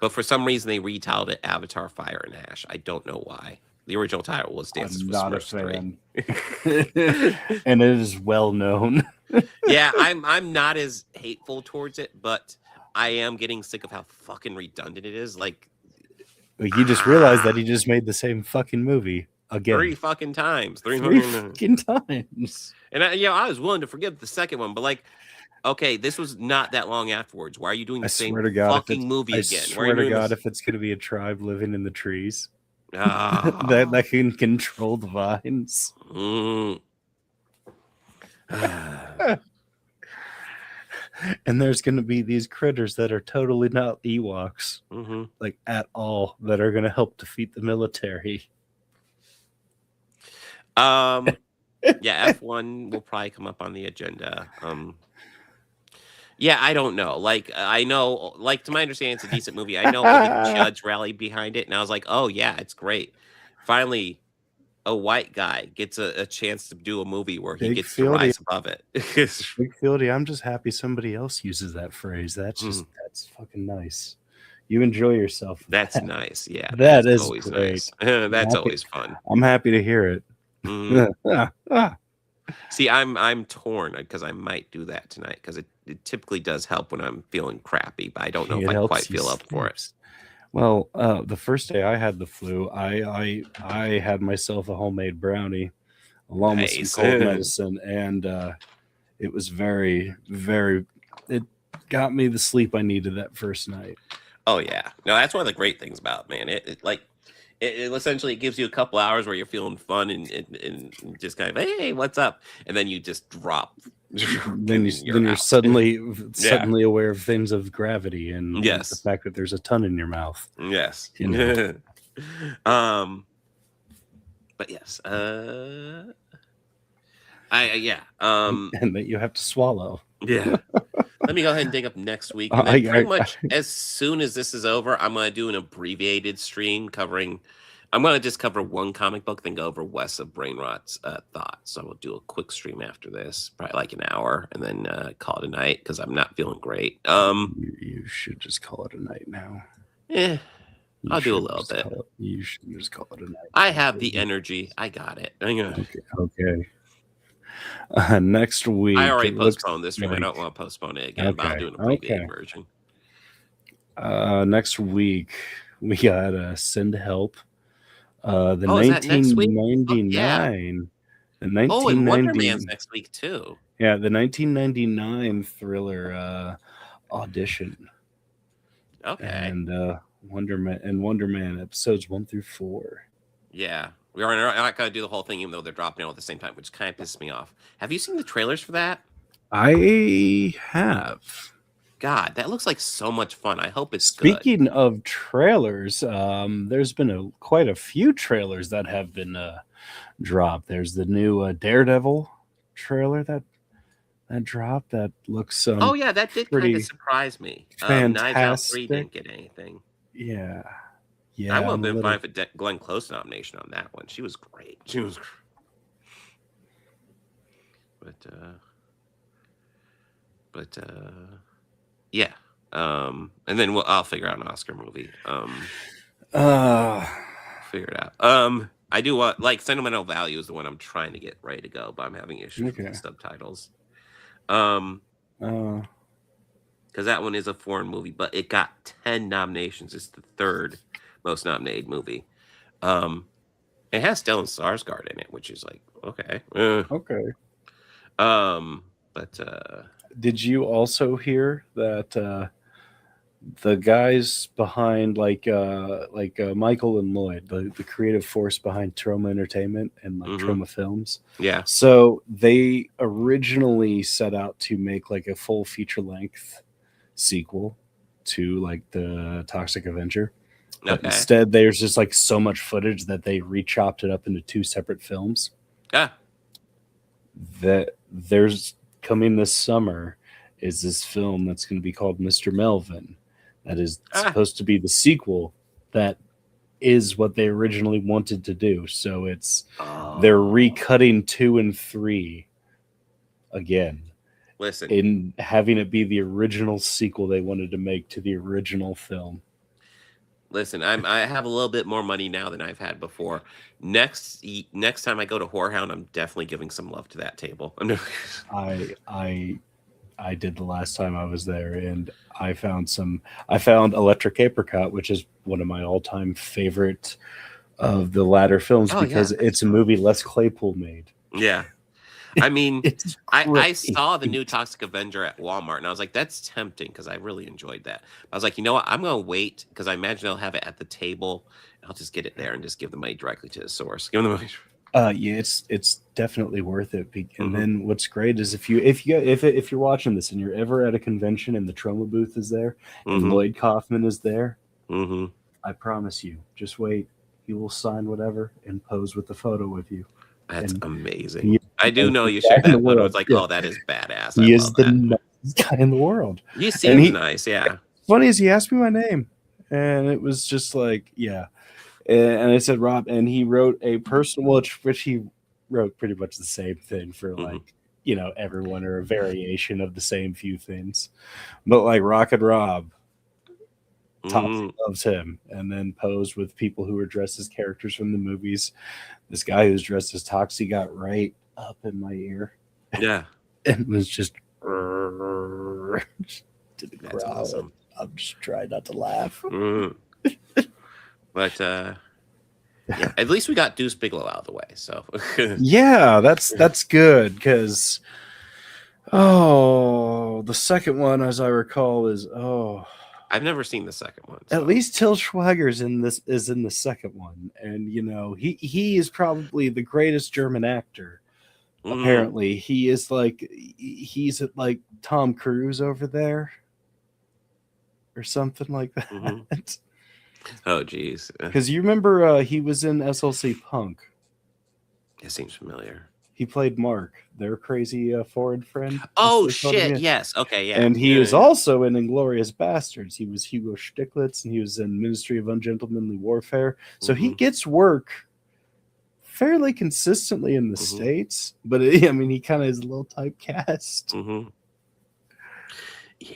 But for some reason, they retitled it Avatar: Fire and Ash. I don't know why. The original title was Dances with Smurfs 3. And it is well known. Yeah, I'm not as hateful towards it, but I am getting sick of how fucking redundant it is. Like you just realized that he just made the same fucking movie again. 3 fucking times. 3 fucking times. And I was willing to forgive the second one, but like, okay, this was not that long afterwards. Why are you doing the same fucking movie again? I swear to God, if it's going to be a tribe living in the trees Ah. that can control the vines. And there's going to be these critters that are totally not Ewoks, like at all, that are going to help defeat the military. Yeah, F1 will probably come up on the agenda. Yeah, I don't know. Like, I know, like, to my understanding, it's a decent movie. I know all the judge rallied behind it, and I was like, oh, yeah, it's great. Finally, a white guy gets a chance to do a movie where he gets to rise above it. Big Fieldy, I'm just happy somebody else uses that phrase. That's that's fucking nice. You enjoy yourself. That's nice. Yeah, that is always great. Nice. That's always fun. I'm happy to hear it. See, I'm torn because I might do that tonight because it typically does help when I'm feeling crappy, but I don't know if I quite feel up for it. Well, the first day I had the flu, I had myself a homemade brownie along with some cold medicine, and it was very, very. It got me the sleep I needed that first night. Oh yeah, no, that's one of the great things about it, man. It essentially gives you a couple hours where you're feeling fun and just kind of, hey, what's up? And then you just drop. Then you're suddenly aware of things of gravity and the fact that there's a ton in your mouth. Yes. You know? But yes. And that you have to swallow. Yeah. Let me go ahead and dig up next week. And then pretty much as soon as this is over, I'm going to do an abbreviated stream covering I'm going to just cover one comic book, then go over Wes of Brainrot's thoughts. So we'll do a quick stream after this, probably like an hour, and then call it a night because I'm not feeling great. You should just call it a night now. I'll do a little bit. You should just call it a night. I have the energy. I got it. Okay. Next week. I already postponed this stream. I don't want to postpone it again, but I'll do an abbreviated version. Next week, we got Send Help. The is that next week? 1999. The And 1990. Wonder Man's next week, too. Yeah, the 1999 thriller Audition. Okay. And Wonder Man episodes 1 through 4. Yeah. We are not going to do the whole thing, even though they're dropping out at the same time, which kind of pisses me off. Have you seen the trailers for that? I have. God, that looks like so much fun. I hope it's Speaking of trailers, there's been quite a few trailers that have been dropped. There's the new Daredevil trailer that dropped that looks oh, yeah, that did kind pretty of surprise me. fantastic. Knives Out 3 didn't get anything. Yeah. I would have been fine for Glenn Close nomination on that one. She was great. But yeah. And then I'll figure out an Oscar movie. Figure it out. I do want, like, Sentimental Value is the one I'm trying to get ready to go, but I'm having issues with the subtitles. Because that one is a foreign movie, but it got 10 nominations. It's the third most nominated movie. It has Stellan Skarsgård in it, which is like, okay. Okay. But did you also hear that the guys behind Michael and Lloyd, the creative force behind Troma Entertainment and Troma Films? Yeah. So they originally set out to make like a full feature length sequel to like the Toxic Avenger. But instead, there's just like so much footage that they re-chopped it up into 2 separate films. That there's coming this summer is this film that's going to be called Mr. Melvin. That is supposed to be the sequel that is what they originally wanted to do. So it's they're recutting 2 and 3 again. Listen, in having it be the original sequel they wanted to make to the original film. Listen, I have a little bit more money now than I've had before. Next time I go to Whorehound, I'm definitely giving some love to that table. I did the last time I was there, and I found Electric Apricot, which is one of my all-time favorite of the latter films because it's a movie Les Claypool made. Yeah. I mean, I saw the new Toxic Avenger at Walmart, and I was like, that's tempting because I really enjoyed that. I was like, you know what? I'm going to wait because I imagine they'll have it at the table. I'll just get it there and just give the money directly to the source. Give them the money. Yeah, it's definitely worth it. And then what's great is if you're watching this and you're ever at a convention and the Troma booth is there and Lloyd Kaufman is there, I promise you, just wait. He will sign whatever and pose with the photo with you. That's amazing. I do know you shared that photo. It's like, oh, that is badass. He is the nicest guy in the world. He seems nice, yeah. Funny is he asked me my name, and it was just like, yeah. And I said Rob, and he wrote a personal, which he wrote pretty much the same thing for like, everyone or a variation of the same few things. But like Rocket Rob, Topsy loves him, and then posed with people who were dressed as characters from the movies. This guy who's dressed as Toxie got right up in my ear. Yeah. And was just That's awesome. I'm just trying not to laugh. But yeah, at least we got Deuce Bigalow out of the way. So yeah, that's good because the second one, as I recall, is I've never seen the second one. So. At least Til Schweiger's is in the second one, and he is probably the greatest German actor. Apparently, he's at like Tom Cruise over there, or something like that. Oh, geez. Because you remember he was in SLC Punk. It seems familiar. He played Mark, their crazy foreign friend. Oh as they called him, shit! yeah. Yes. Okay. Yeah. And he Yeah, is yeah. also in Inglorious Bastards. He was Hugo Stiglitz, and he was in Ministry of Ungentlemanly Warfare. So he gets work fairly consistently in the States, but I mean, he kind of is a little typecast. Yeah.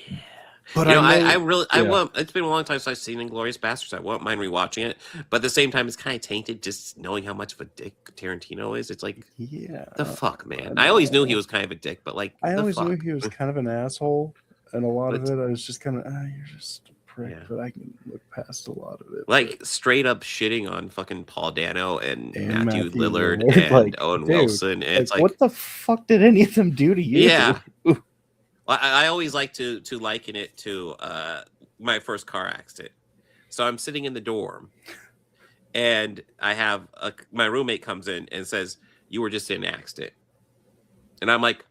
But You know, I know, I really, I yeah. want. It's been a long time since I've seen Inglourious Basterds. I won't mind rewatching it, but at the same time, it's kind of tainted just knowing how much of a dick Tarantino is. It's like, yeah, the fuck, man. I always knew he was kind of a dick, but like, I the always fuck. knew he was kind of an asshole, and a lot of But- it, I was just kind of, you're just a prick. Yeah. But I can look past a lot of it. Like straight up shitting on fucking Paul Dano and, And Matthew Matthew Lillard Lillard, and like, Owen dude, Wilson. And it's like, what the fuck did any of them do to you? yeah. Well, I always like to liken it to my first car accident. So I'm sitting in the dorm, and I have my roommate comes in and says, "You were just in an accident," and I'm like,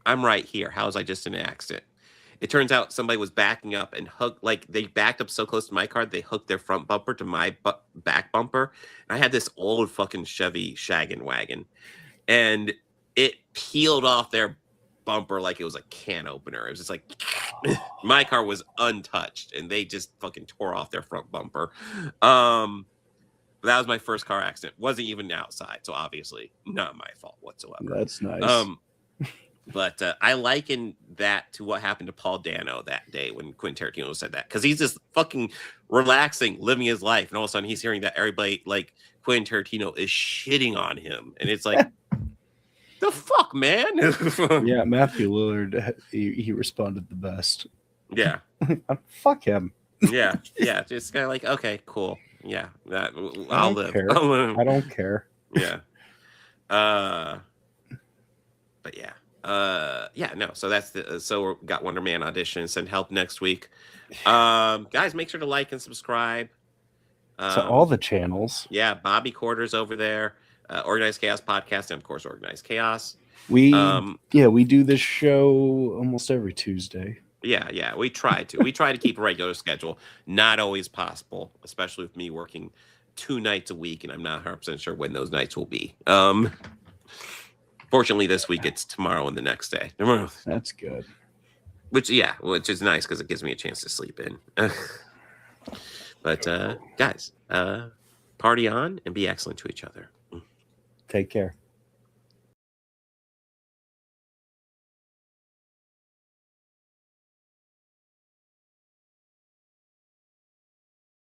"I'm right here. How was I just in an accident?" It turns out somebody was backing up and hooked, like they backed up so close to my car, they hooked their front bumper to my back bumper. And I had this old fucking Chevy shaggin' wagon, and it peeled off their bumper like it was a can opener. It was just like my car was untouched, and they just fucking tore off their front bumper. That was my first car accident. Wasn't even outside, so obviously not my fault whatsoever. That's nice. But I liken that to what happened to Paul Dano that day when Quentin Tarantino said that, because he's just fucking relaxing, living his life, and all of a sudden he's hearing that everybody like Quentin Tarantino is shitting on him, and it's like, the fuck, man. Yeah, Matthew Lillard, he responded the best. Yeah. Fuck him. Yeah, just kind of like, okay, cool. Yeah, I'll live. Care. I'll live. I don't care. Yeah. But yeah. No. So that's so we got Wonder Man audition. Send help next week. Guys, make sure to like and subscribe. To all the channels. Yeah, Bobby Quarters over there. Organized Chaos Podcast, and of course Organized Chaos. We do this show almost every Tuesday. Yeah, we try to keep a regular schedule. Not always possible, especially with me working 2 nights a week, and I'm not 100% sure when those nights will be. Fortunately, this week it's tomorrow and the next day. That's good. Which is nice because it gives me a chance to sleep in. But guys, party on and be excellent to each other. Take care.